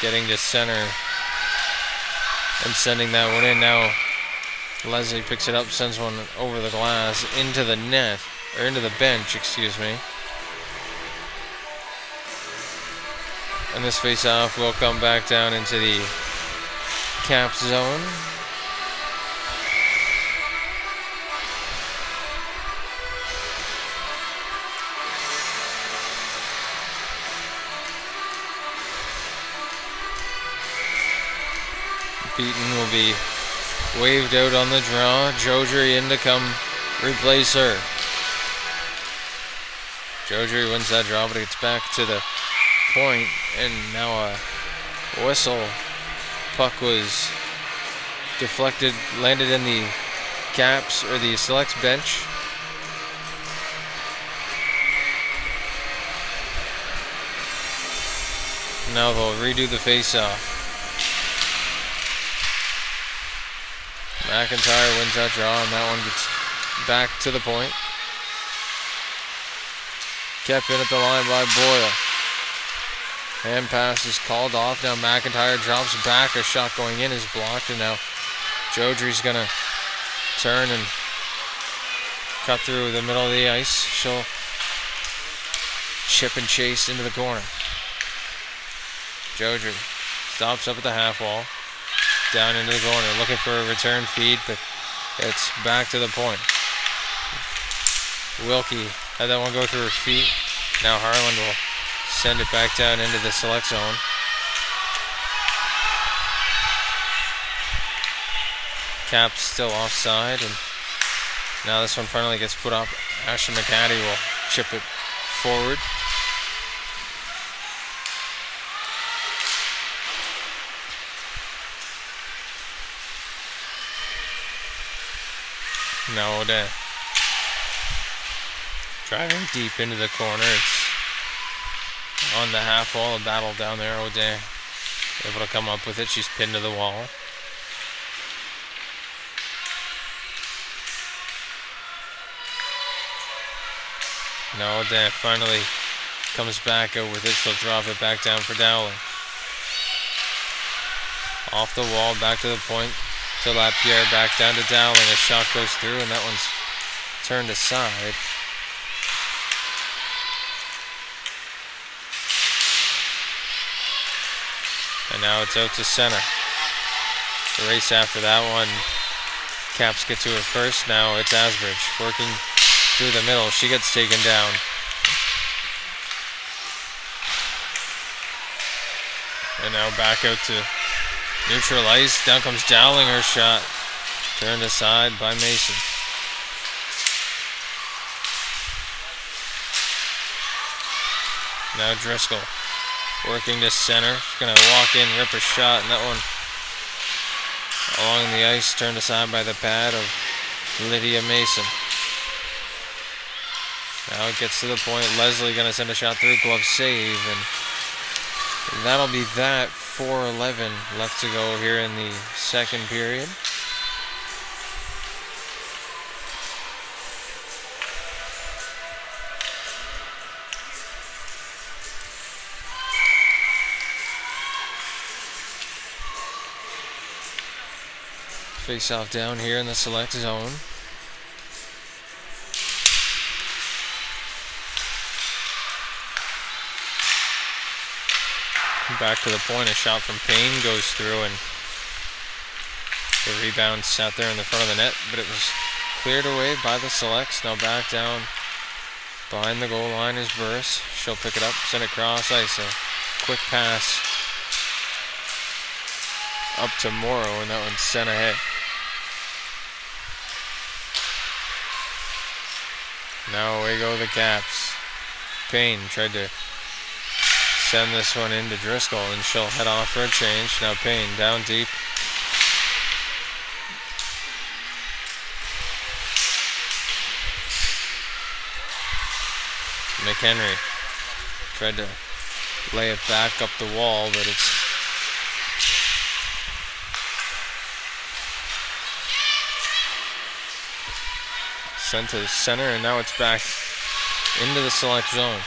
Getting to center and sending that one in. Now Leslie picks it up, sends one over the glass into the net, or into the bench, excuse me. And this face-off will come back down into the Cap zone. Beaton will be waved out on the draw. Jodry in to come replace her. Jodry wins that draw, but it gets back to the point, and now a whistle. Puck was deflected, landed in the Caps, or the Selects bench. Now they'll redo the face-off. McIntyre wins that draw, and that one gets back to the point. Kept in at the line by Boyle. Hand pass is called off. Now McIntyre drops back. A shot going in is blocked, and now Jodry's gonna turn and cut through the middle of the ice. She'll chip and chase into the corner. Jodry stops up at the half wall. Down into the corner, looking for a return feed, but it's back to the point. Wilkie had that one go through her feet. Now Harland will send it back down into the select zone. Cap's still offside, and now this one finally gets put up. Ashley McCaddy will chip it forward. Now O'Day driving deep into the corner. It's on the half wall, a battle down there. O'Day able to come up with it. She's pinned to the wall. Now O'Day finally comes back out with it. She'll drop it back down for Dowling. Off the wall, back to the point. To Lapierre, back down to Dowling. A shot goes through, and that one's turned aside. And now it's out to center. The race after that one. Caps get to it first. Now it's Asbridge working through the middle. She gets taken down. And now back out to neutral ice. Down comes Dowling. Her shot turned aside by Mason. Now Driscoll working to center. She's going to walk in, rip a shot, and that one along the ice turned aside by the pad of Lydia Mason. Now it gets to the point. Leslie going to send a shot through. Glove save, and that'll be that. 4:11 left to go here in the second period. Face off down here in the select zone. Back to the point, a shot from Payne goes through, and the rebound sat there in the front of the net, but it was cleared away by the selects. Now back down behind the goal line is Burris. She'll pick it up, send it across ice. A quick pass up to Morrow, and that one's sent ahead. Now away go the Caps. Payne tried to send this one into Driscoll, and she'll head off for a change. Now Payne down deep. McHenry tried to lay it back up the wall, but it's sent to the center, and now it's back into the select zone.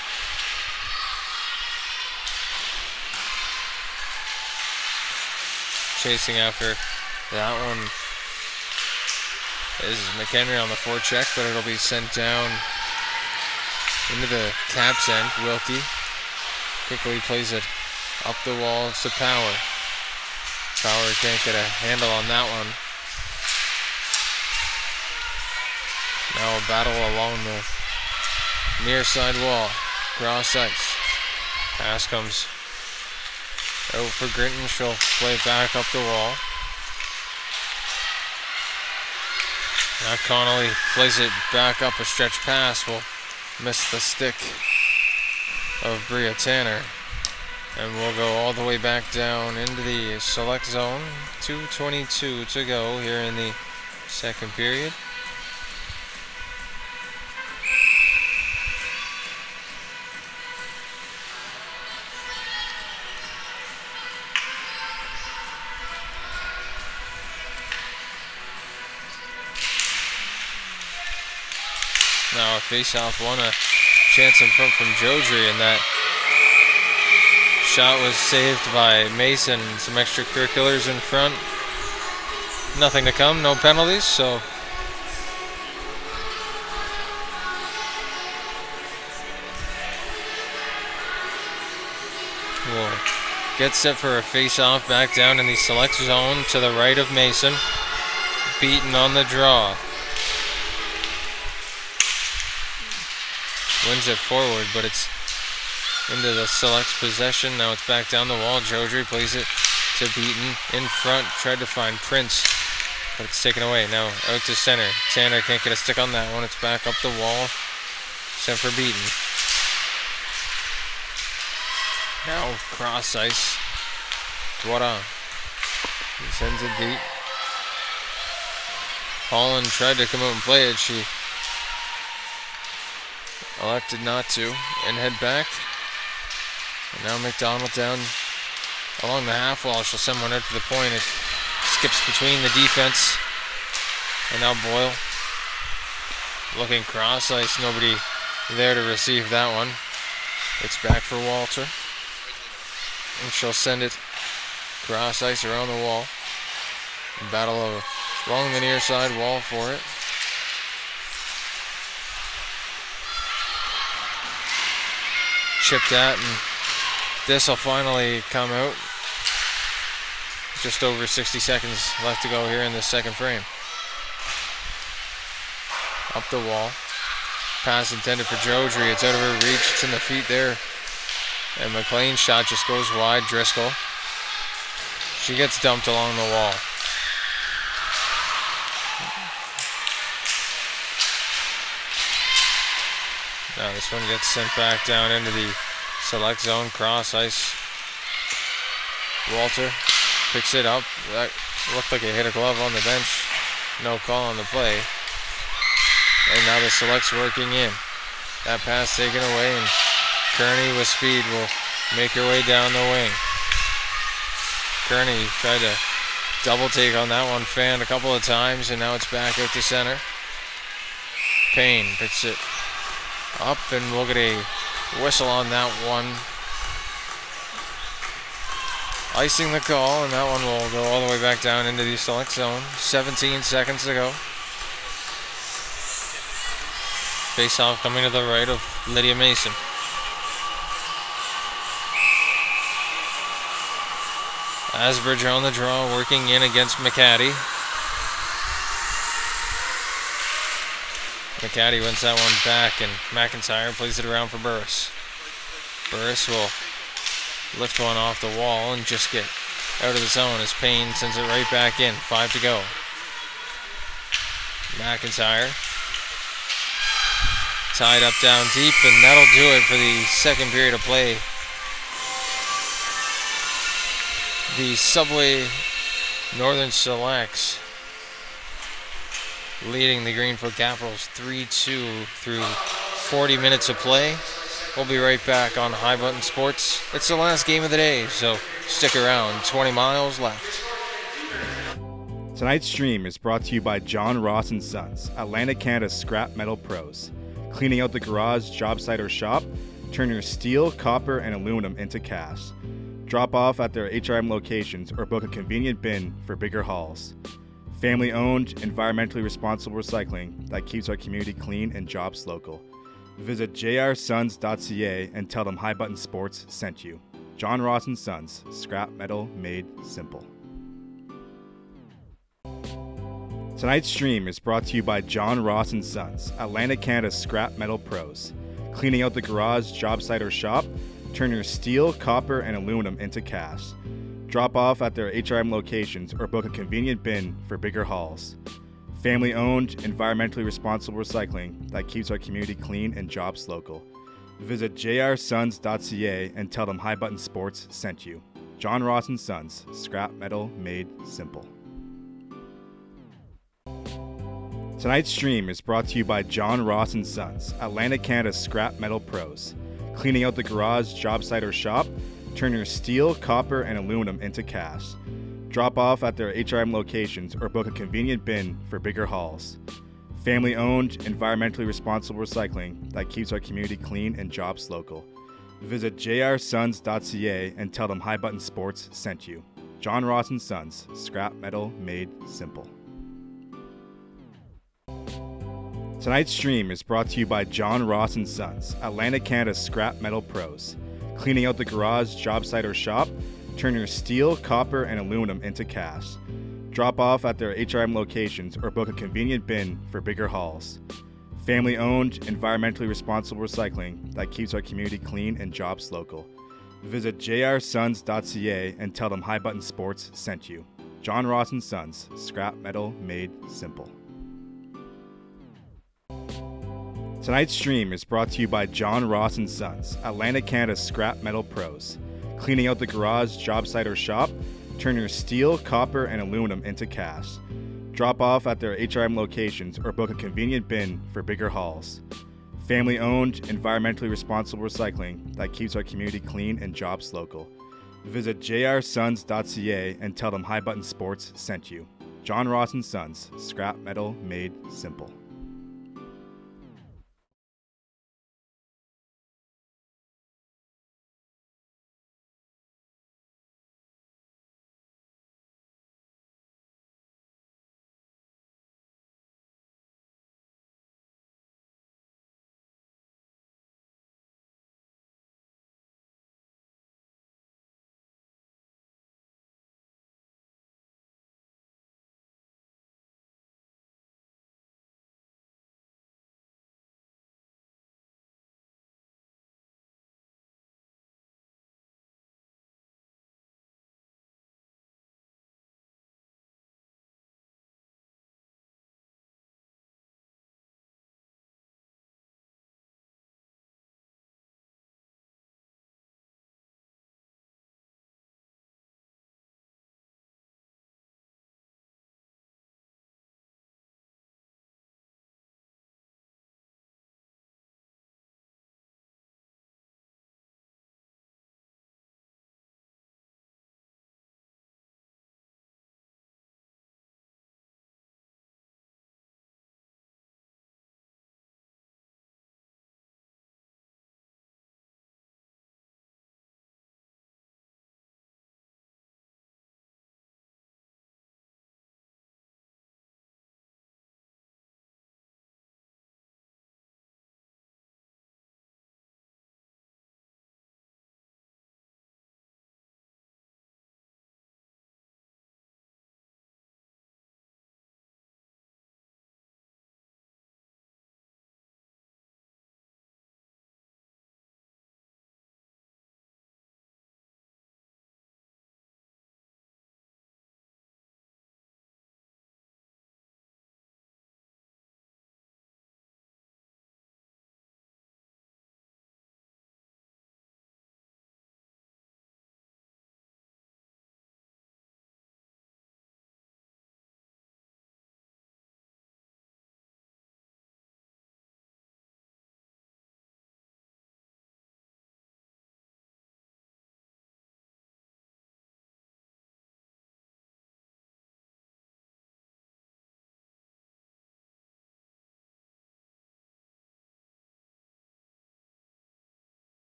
Chasing after that one is McHenry on the forecheck, but it'll be sent down into the Caps end. Wilkie quickly plays it up the wall to Power. Power can't get a handle on that one. Now a battle along the near side wall. Cross ice. Pass comes out for Grinton. She'll play it back up the wall. Now Connolly plays it back up. A stretch pass will miss the stick of Bria Tanner. And we'll go all the way back down into the select zone. 2:22 to go here in the second period. Now a face-off one, a chance in front from Jodry, and that shot was saved by Mason. Some extracurriculars in front. Nothing to come, no penalties, so we'll get set for a face-off back down in the select zone to the right of Mason. Beaten on the draw. Wins it forward, but it's into the select's possession. Now it's back down the wall. Jodry plays it to Beaton. In front, tried to find Prince, but it's taken away. Now out to center. Tanner can't get a stick on that one. It's back up the wall. Sent for Beaton. Now cross ice. Dwara. He sends it deep. Holland tried to come out and play it. She elected not to and head back. And now McDonald down along the half wall. She'll send one out to the point. It skips between the defense. And now Boyle looking cross ice. Nobody there to receive that one. It's back for Walter. And she'll send it cross ice around the wall. Battle along the near side wall for it. Chipped at, and this will finally come out. Just over 60 seconds left to go here in this second frame. Up the wall. Pass intended for Jodry. It's out of her reach. It's in the feet there. And McLean's shot just goes wide. Driscoll. She gets dumped along the wall. Now this one gets sent back down into the select zone. Cross ice. Walter picks it up. That looked like it hit a glove on the bench. No call on the play. And now the select's working in. That pass taken away, and Kearney with speed will make her way down the wing. Kearney tried to double take on that one, fanned a couple of times, and now it's back out to center. Payne picks it up, and we'll get a whistle on that one. Icing the call, and that one will go all the way back down into the select zone. 17 seconds to go. Face-off coming to the right of Lydia Mason. Asbridge on the draw, working in against McCaddy. McCaddy wins that one back, and McIntyre plays it around for Burris. Burris will lift one off the wall and just get out of the zone as Payne sends it right back in. 5 to go. McIntyre tied up down deep, and that'll do it for the second period of play. The Subway Northern Selects leading the Greenfoot Capitals 3-2 through 40 minutes of play. We'll be right back on High Button Sports. It's the last game of the day, so stick around. 20 miles left. Tonight's stream is brought to you by John Ross & Sons, Atlantic Canada's scrap metal pros. Cleaning out the garage, job site, or shop, turn your steel, copper, and aluminum into cash. Drop off at their HRM locations or book a convenient bin for bigger hauls. Family-owned, environmentally responsible recycling that keeps our community clean and jobs local. Visit jrsons.ca and tell them High Button Sports sent you. John Ross & Sons, scrap metal made simple. Tonight's stream is brought to you by John Ross & Sons, Atlantic Canada's scrap metal pros. Cleaning out the garage, job site, or shop, turn your steel, copper, and aluminum into cash. Drop off at their HRM locations or book a convenient bin for bigger hauls. Family-owned, environmentally responsible recycling that keeps our community clean and jobs local. Visit jrsons.ca and tell them High Button Sports sent you. John Ross & Sons, scrap metal made simple. Tonight's stream is brought to you by John Ross & Sons, Atlantic Canada's scrap metal pros. Cleaning out the garage, job site, or shop, turn your steel, copper, and aluminum into cash. Drop off at their HRM locations or book a convenient bin for bigger hauls. Family-owned, environmentally responsible recycling that keeps our community clean and jobs local. Visit jrsons.ca and tell them High Button Sports sent you. John Ross and Sons, scrap metal made simple. Tonight's stream is brought to you by John Ross and Sons, Atlantic Canada's scrap metal pros. Cleaning out the garage, job site, or shop, turn your steel, copper, and aluminum into cash. Drop off at their HRM locations or book a convenient bin for bigger hauls. Family-owned, environmentally responsible recycling that keeps our community clean and jobs local. Visit jrsons.ca and tell them High Button Sports sent you. John Ross and Sons, scrap metal made simple. Tonight's stream is brought to you by John Ross and Sons, Atlantic Canada's scrap metal pros. Cleaning out the garage, job site, or shop, turn your steel, copper, and aluminum into cash. Drop off at their HRM locations or book a convenient bin for bigger hauls. Family-owned, environmentally responsible recycling that keeps our community clean and jobs local. Visit jrsons.ca and tell them High Button Sports sent you. John Ross and Sons, scrap metal made simple.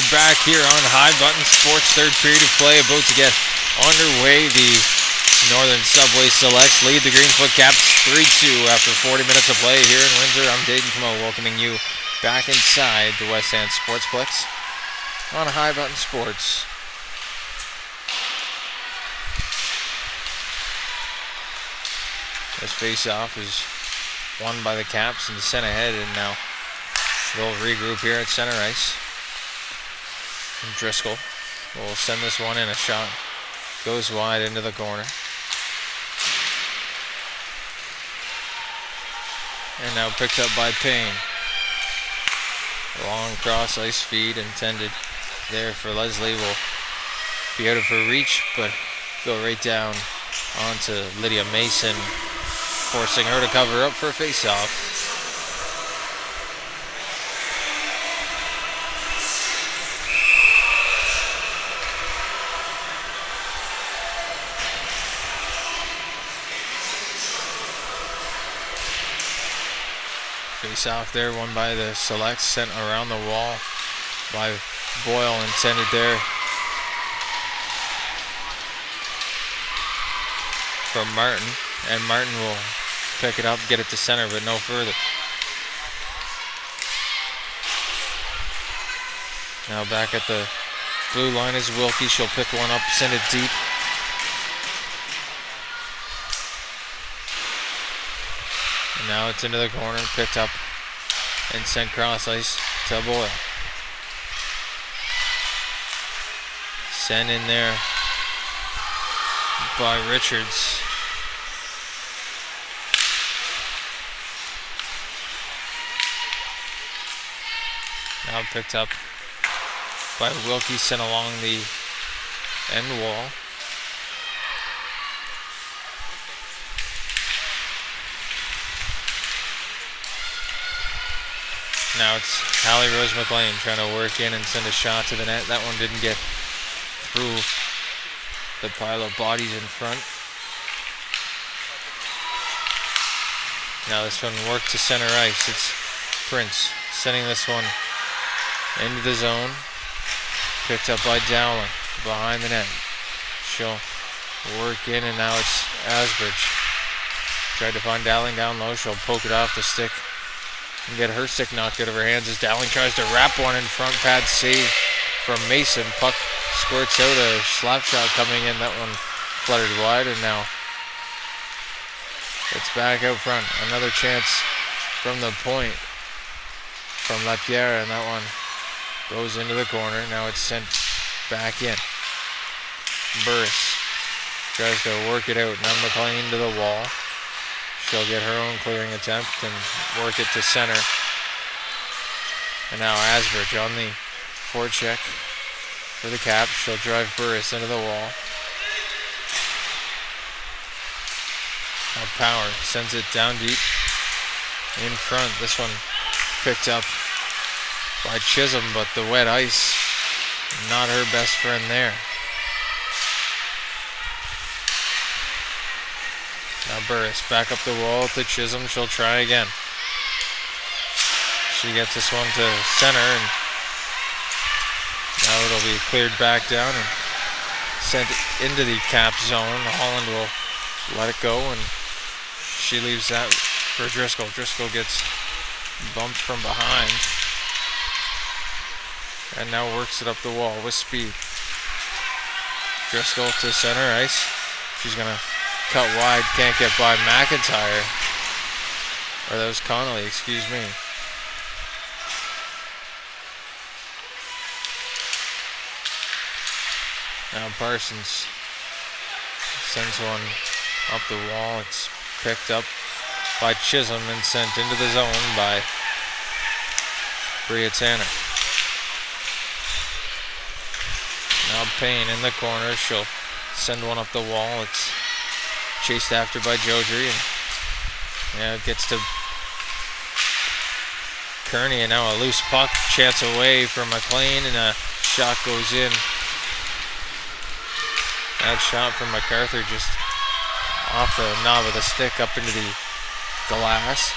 we're back here on High Button Sports. Third period of play about to get underway. The Northern Subway Selects lead the Greenfoot Caps 3-2 after 40 minutes of play here in Windsor. I'm Dayton Camo, welcoming you back inside the West End Sportsplex on High Button Sports. This face-off is won by the Caps and sent ahead, and now they'll regroup here at center ice. And Driscoll will send this one in. A shot goes wide into the corner. And now picked up by Payne. Long cross ice feed intended there for Leslie. Will be out of her reach, but go right down onto Lydia Mason, forcing her to cover up for a face-off. Face-off there, won by the Selects, sent around the wall by Boyle, intended there from Martin, and Martin will pick it up, get it to center, but no further. Now back at the blue line is Wilkie. She'll pick one up, send it deep. And now it's into the corner, picked up and sent cross ice to Boyle. Sent in there by Richards. Now picked up by Wilkie, sent along the end wall. Now it's Hallie Rose McLean trying to work in and send a shot to the net. That one didn't get through the pile of bodies in front. Now this one worked to center ice. It's Prince sending this one into the zone. Picked up by Dowling behind the net. She'll work in, and now it's Asbridge. Tried to find Dowling down low. She'll poke it off the stick and get her stick knocked out of her hands as Dowling tries to wrap one in front. Pad save from Mason. Puck squirts out, a slap shot coming in. That one fluttered wide, and now it's back out front. Another chance from the point from Lapierre, and that one goes into the corner. Now it's sent back in. Burris tries to work it out. Now McLean to the wall. She'll get her own clearing attempt and work it to center. And now Asbridge on the forecheck for the Caps. She'll drive Burris into the wall. Now Power sends it down deep in front. This one picked up by Chisholm, but the wet ice, not her best friend there. Now Burris back up the wall to Chisholm. She'll try again. She gets this one to center, and now it'll be cleared back down and sent into the Cap zone. Holland will let it go, and she leaves that for Driscoll. Driscoll gets bumped from behind and now works it up the wall with speed. Driscoll to center ice. She's going to cut wide, can't get by McIntyre. Or that was Connolly, excuse me. Now Parsons sends one up the wall. It's picked up by Chisholm and sent into the zone by Bria Tanner. Now Payne in the corner. She'll send one up the wall. It's chased after by Jodry, and it gets to Kearney, and now a loose puck, chance away from McLean, and a shot goes in. That shot from MacArthur just off the knob of the stick up into the glass.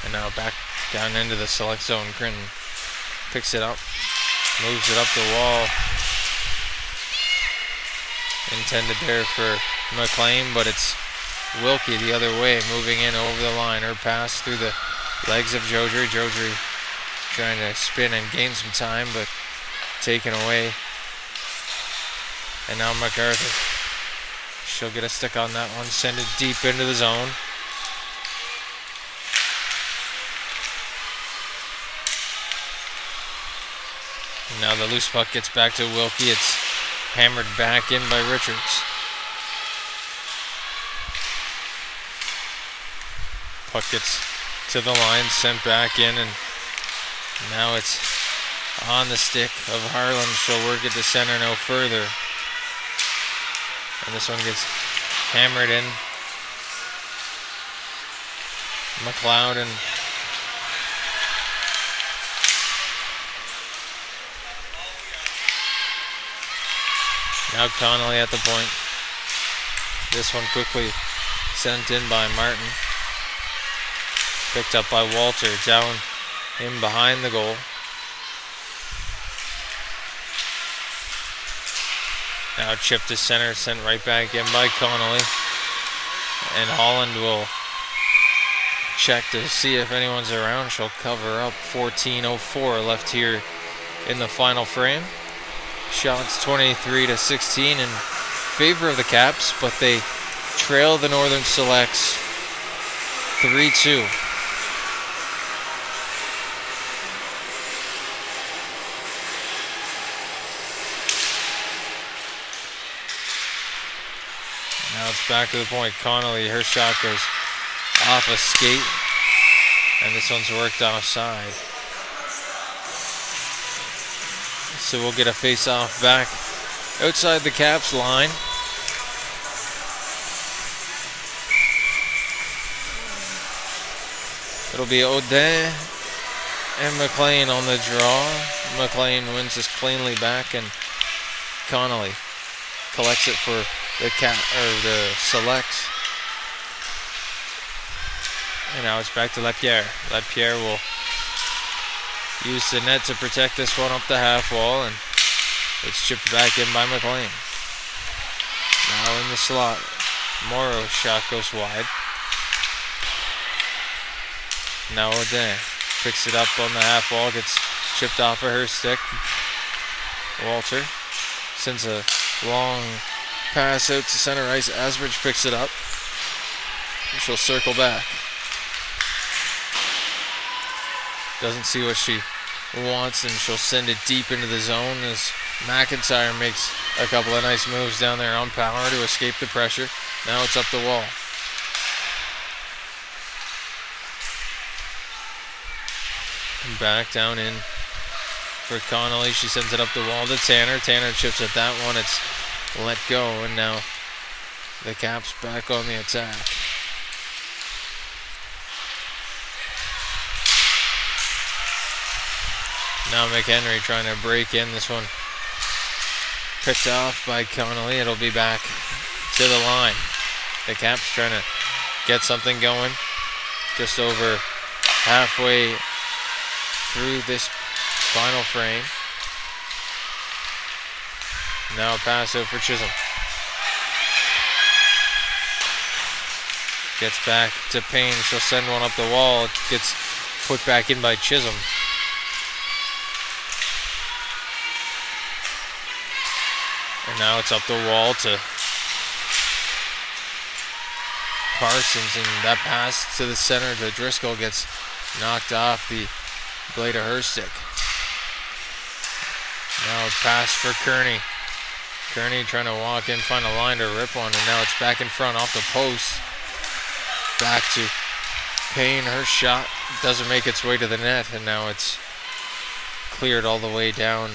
And now back down into the select zone. Crinton picks it up, moves it up the wall. Intended there for McLean, but it's Wilkie the other way, moving in over the line. Her pass through the legs of Jodry. Jodry trying to spin and gain some time, but taken away. And now MacArthur. She'll get a stick on that one, send it deep into the zone. And now the loose puck gets back to Wilkie. It's hammered back in by Richards. Puck gets to the line, sent back in, and now it's on the stick of Harlan. She'll work it to center no further. And this one gets hammered in. McLeod and now Connolly at the point. This one quickly sent in by Martin. Picked up by Walter, down in behind the goal. Now chipped to center, sent right back in by Connolly. And Holland will check to see if anyone's around. She'll cover up. 14:04 left here in the final frame. Shots 23-16 in favor of the Caps, but they trail the Northern Selects 3-2. Now it's back to the point. Connolly, her shot goes off a skate, and this one's worked offside. So we'll get a face-off back outside the Caps line. It'll be Odin and McLean on the draw. McLean wins this cleanly back, and Connolly collects it for the Selects. And now it's back to Lapierre. Lapierre will use the net to protect this one up the half wall, and it's chipped back in by McLean. Now in the slot. Morrow's shot goes wide. Now Odin picks it up on the half wall, gets chipped off of her stick. Walter sends a long pass out to center ice. Asbridge picks it up. She'll circle back. Doesn't see what she wants, and she'll send it deep into the zone as McIntyre makes a couple of nice moves down there on power to escape the pressure. Now it's up the wall. And back down in for Connolly. She sends it up the wall to Tanner. Tanner chips at that one. It's let go, and now the Caps back on the attack. Now McHenry trying to break in. This one picked off by Connolly. It'll be back to the line. The Caps trying to get something going. Just over halfway through this final frame. Now a pass out for Chisholm. Gets back to Payne. She'll send one up the wall. It gets put back in by Chisholm. And now it's up the wall to Parsons, and that pass to the center to Driscoll gets knocked off the blade of her stick. Now a pass for Kearney. Kearney trying to walk in, find a line to rip one, and now it's back in front off the post. Back to Payne. Her shot doesn't make its way to the net, and now it's cleared all the way down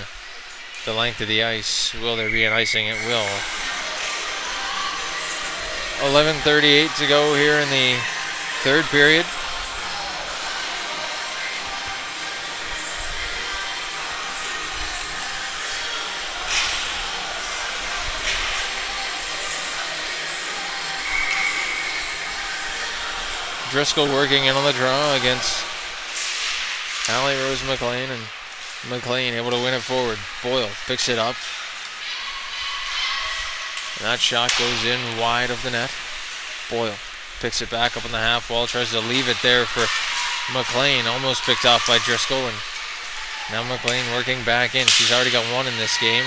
the length of the ice. Will there be an icing? It will. 11:38 to go here in the third period. Driscoll working in on the draw against Allie Rose McLean, and McLean able to win it forward. Boyle picks it up. And that shot goes in wide of the net. Boyle picks it back up on the half wall. Tries to leave it there for McLean. Almost picked off by Driscoll. And now McLean working back in. She's already got one in this game.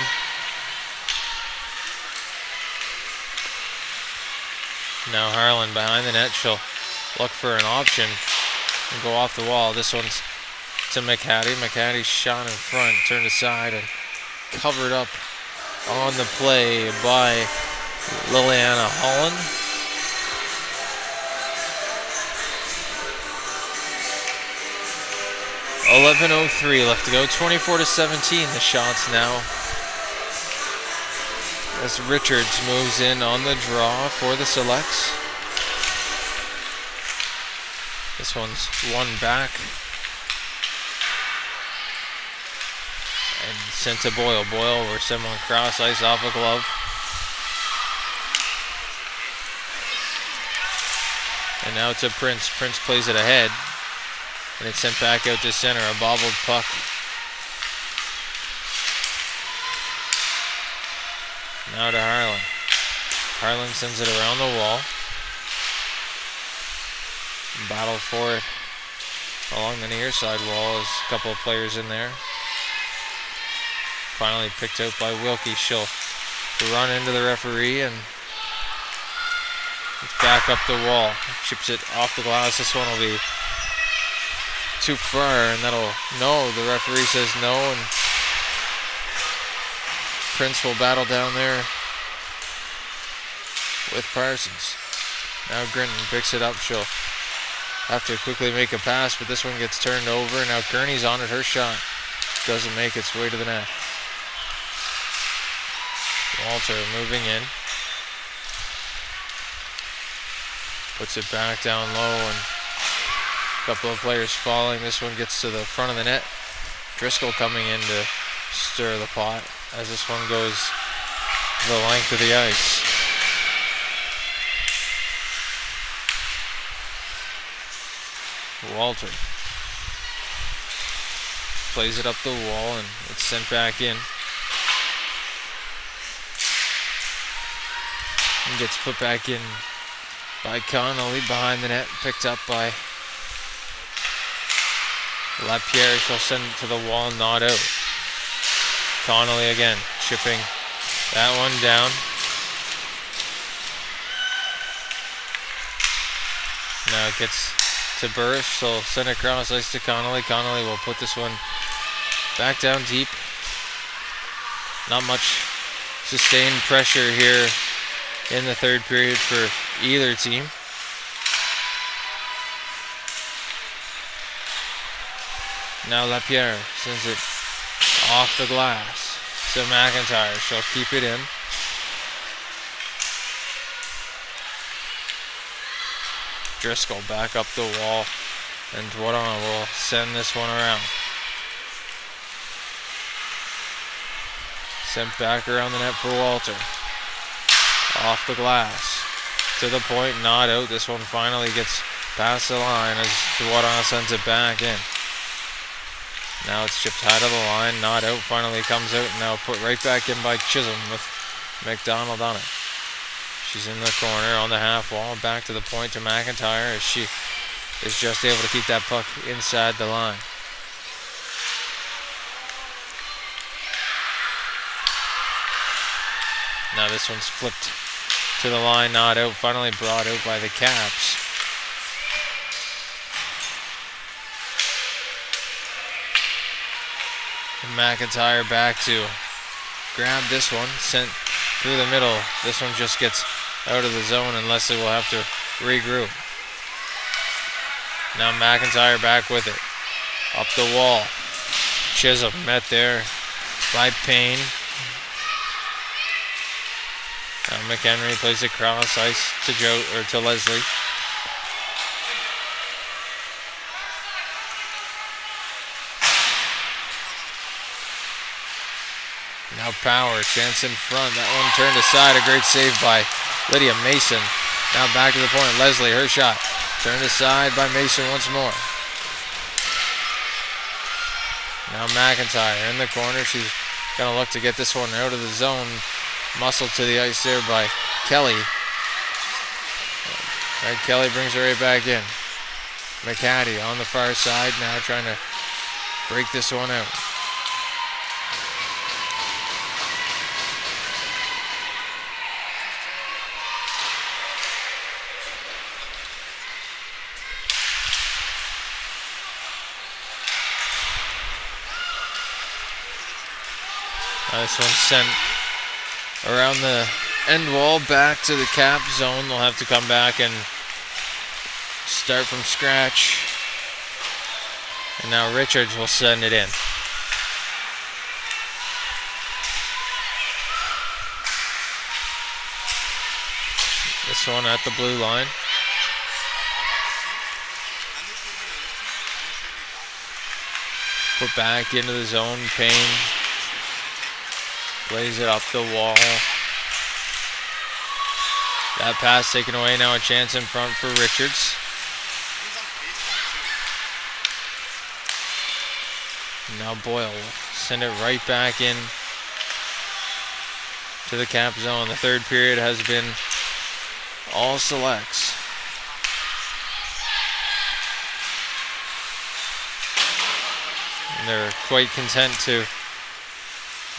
Now Harlan behind the net. She'll look for an option and go off the wall. This one's to McHattie. McHattie's shot in front, turned aside and covered up on the play by Liliana Holland. .11:03 left to go. 24-17 the shots now. As Richards moves in on the draw for the Selects. This one's one back. And sent to Boyle. Boyle where someone cross ice off a glove. And now to Prince. Prince plays it ahead. And it's sent back out to center. A bobbled puck. Now to Harlan. Harlan sends it around the wall. Battle for it along the near side wall. There's a couple of players in there. Finally picked out by Wilkie. She'll run into the referee and it's back up the wall. Chips it off the glass. This one will be too far and that'll no. The referee says no and Prince will battle down there with Parsons. Now Grinton picks it up. She'll have to quickly make a pass, but this one gets turned over. Now Kearney's on it. Her shot doesn't make its way to the net. Walter moving in. Puts it back down low and a couple of players falling. This one gets to the front of the net. Driscoll coming in to stir the pot as this one goes the length of the ice. Walter plays it up the wall and it's sent back in. And gets put back in by Connolly behind the net, picked up by Lapierre. She'll send it to the wall, not out. Connolly again, chipping that one down. Now it gets to Burris. She'll send it across ice to Connolly. Connolly will put this one back down deep. Not much sustained pressure here in the third period for either team. Now Lapierre sends it off the glass to McIntyre. She'll keep it in. Driscoll back up the wall, and Dwadon will send this one around. Sent back around the net for Walter. Off the glass. To the point, not out. This one finally gets past the line as Dwadon sends it back in. Now it's chipped high to the line, not out. Finally comes out and now put right back in by Chisholm with McDonald on it. She's in the corner on the half wall. Back to the point to McIntyre as she is just able to keep that puck inside the line. Now this one's flipped to the line, not out. Finally brought out by the Caps. And McIntyre back to grab this one, sent through the middle. This one just gets out of the zone and Leslie will have to regroup. Now McIntyre back with it. Up the wall. Chisholm met there by Payne. Now McHenry plays it cross ice to to Leslie. Now Power, chance in front. That one turned aside. A great save by Lydia Mason. Now back to the point. Leslie, her shot. Turned aside by Mason once more. Now McIntyre in the corner. She's going to look to get this one out of the zone. Muscled to the ice there by Kelly. Right, Kelly brings her right back in. McCaddy on the far side now trying to break this one out. This one's sent around the end wall back to the cap zone. They'll have to come back and start from scratch. And now Richards will send it in. This one at the blue line. Put back into the zone. Payne plays it up the wall. That pass taken away. Now a chance in front for Richards. Now Boyle send it right back in to the cap zone. The third period has been all selects. And they're quite content to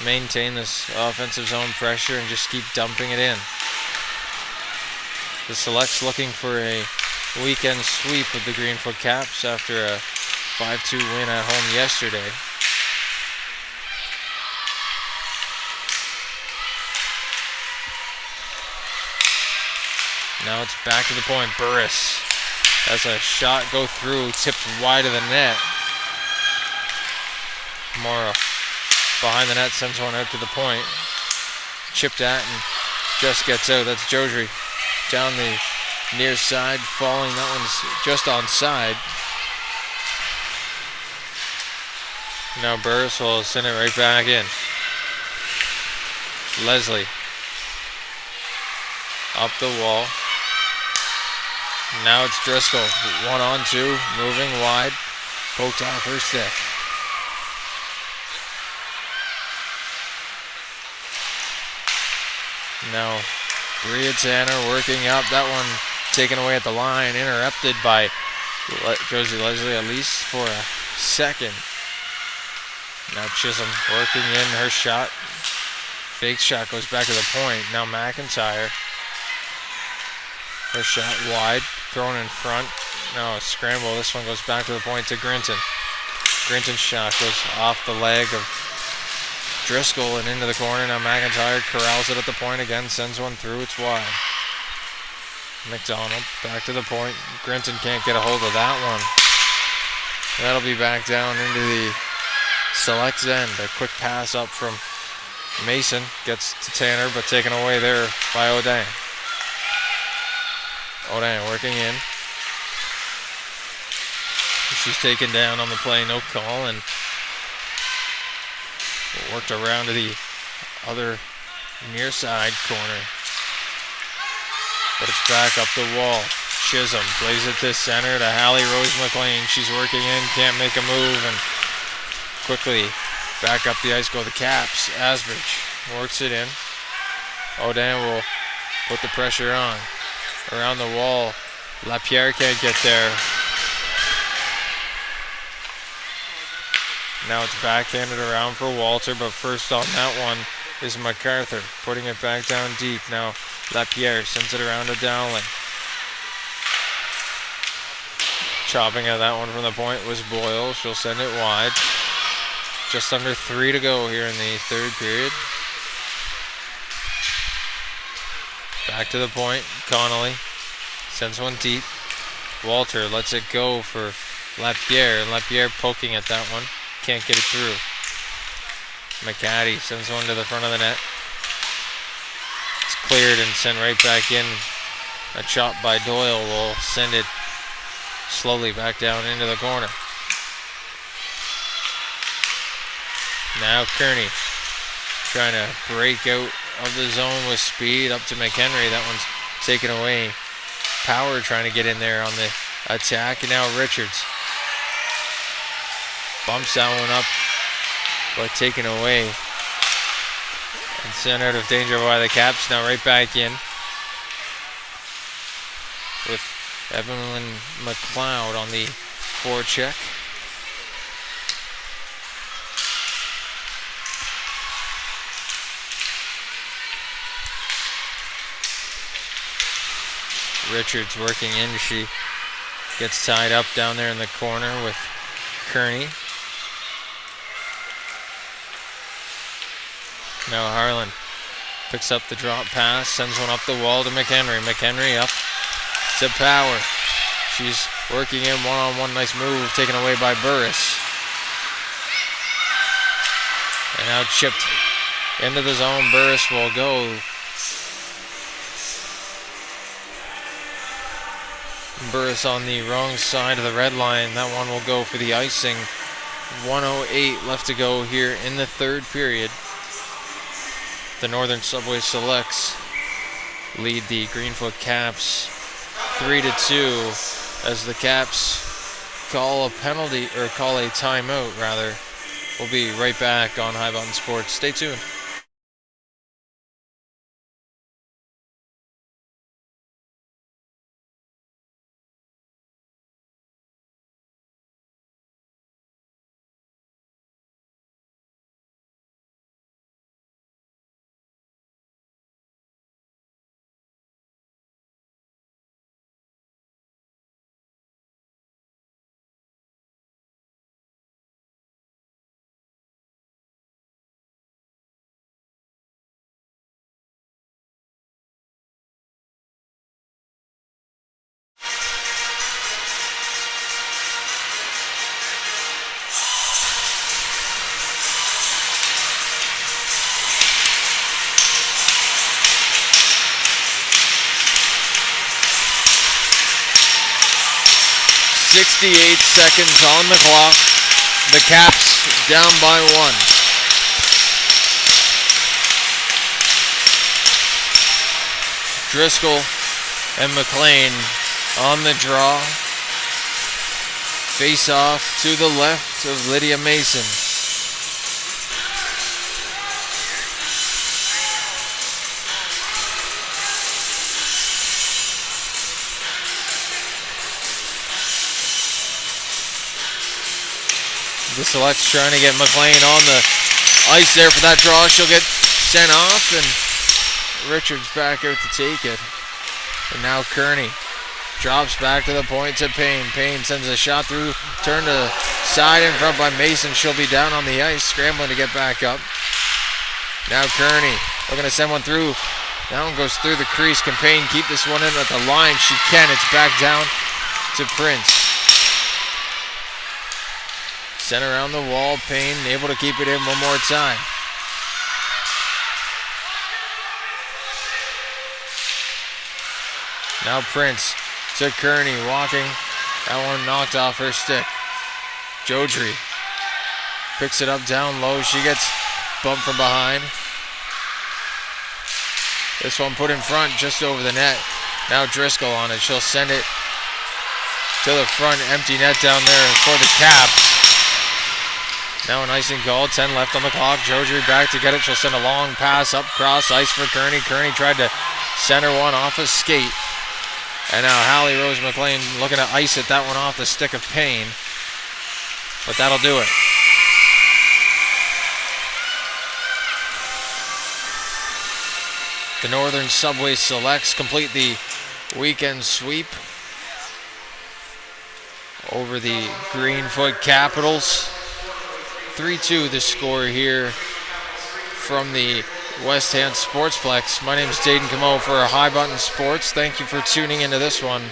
maintain this offensive zone pressure and just keep dumping it in. The Selects looking for a weekend sweep of the Greenfoot Caps after a 5-2 win at home yesterday. Now it's back to the point. Burris has a shot go through, tipped wide of the net. Morrow behind the net, sends one out to the point. Chipped at and just gets out. That's Jodry down the near side, falling. That one's just onside. Now Burris will send it right back in. Leslie up the wall. Now it's Driscoll. 1-on-2, moving wide. Poked off her stick. Now Bria Tanner working up. That one taken away at the line. Interrupted by Josie Leslie, at least for a second. Now Chisholm working in her shot. Fake shot goes back to the point. Now McIntyre. Her shot wide. Thrown in front. Now a scramble. This one goes back to the point to Grinton. Grinton's shot goes off the leg of Driscoll and into the corner. Now McIntyre corrals it at the point again. Sends one through. It's wide. McDonald back to the point. Grinton can't get a hold of that one. That'll be back down into the Selects end. A quick pass up from Mason. Gets to Tanner, but taken away there by O'Dang. O'Dang working in. She's taken down on the play, no call, and worked around to the other near side corner. But it's back up the wall. Chisholm plays it to center to Hallie Rose McLean. She's working in, can't make a move, and quickly back up the ice go the Caps. Asbridge works it in. O'Dan will put the pressure on. Around the wall. LaPierre can't get there. Now it's backhanded around for Walter, but first on that one is MacArthur, putting it back down deep. Now LaPierre sends it around to Dowling. Chopping at that one from the point was Boyle. She'll send it wide. Just under 3 to go here in the third period. Back to the point. Connolly sends one deep. Walter lets it go for LaPierre. And LaPierre poking at that one. Can't get it through. McCaddy sends one to the front of the net. It's cleared and sent right back in. A chop by Doyle will send it slowly back down into the corner. Now Kearney trying to break out of the zone with speed up to McHenry. That one's taken away. Power trying to get in there on the attack. And now Richards bumps that one up but taken away and sent out of danger by the Caps. Now right back in with Evelyn McLeod on the forecheck. Richards working in. She gets tied up down there in the corner with Kearney. Now Harlan picks up the drop pass, sends one up the wall to McHenry. McHenry up to Power. She's working in one-on-one. Nice move taken away by Burris. And now chipped into the zone. Burris will go. Burris on the wrong side of the red line. That one will go for the icing. 1:08 left to go here in the third period. The Northern Subway Selects lead the Greenfoot Caps 3-2 as the Caps call a penalty, or call a timeout rather. We'll be right back on High Mountain Sports. Stay tuned. .68 seconds on the clock. The Caps down by 1. Driscoll and McLean on the draw. Face off to the left of Lydia Mason. The Selects trying to get McLean on the ice there for that draw. She'll get sent off, and Richards back out to take it. And now Kearney drops back to the point to Payne. Payne sends a shot through, turn to side in front by Mason. She'll be down on the ice, scrambling to get back up. Now Kearney looking to send one through. That one goes through the crease. Can Payne keep this one in at the line? She can. It's back down to Prince. Sent around the wall. Payne able to keep it in one more time. Now Prince to Kearney walking. That one knocked off her stick. Jodry picks it up down low. She gets bumped from behind. This one put in front just over the net. Now Driscoll on it. She'll send it to the front. Empty net down there for the Caps. Now an icing call, 10 left on the clock. Jodry back to get it. She'll send a long pass up cross ice for Kearney. Kearney tried to center one off a skate. And now Hallie Rose McLean looking to ice it. That one off the stick of Payne. But that'll do it. The Northern Subway Selects complete the weekend sweep over the Greenfoot Capitals. 3-2 the score here from the West Hand Sportsplex. My name is Dayton Camo for High Button Sports. Thank you for tuning into this one.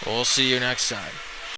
We'll see you next time.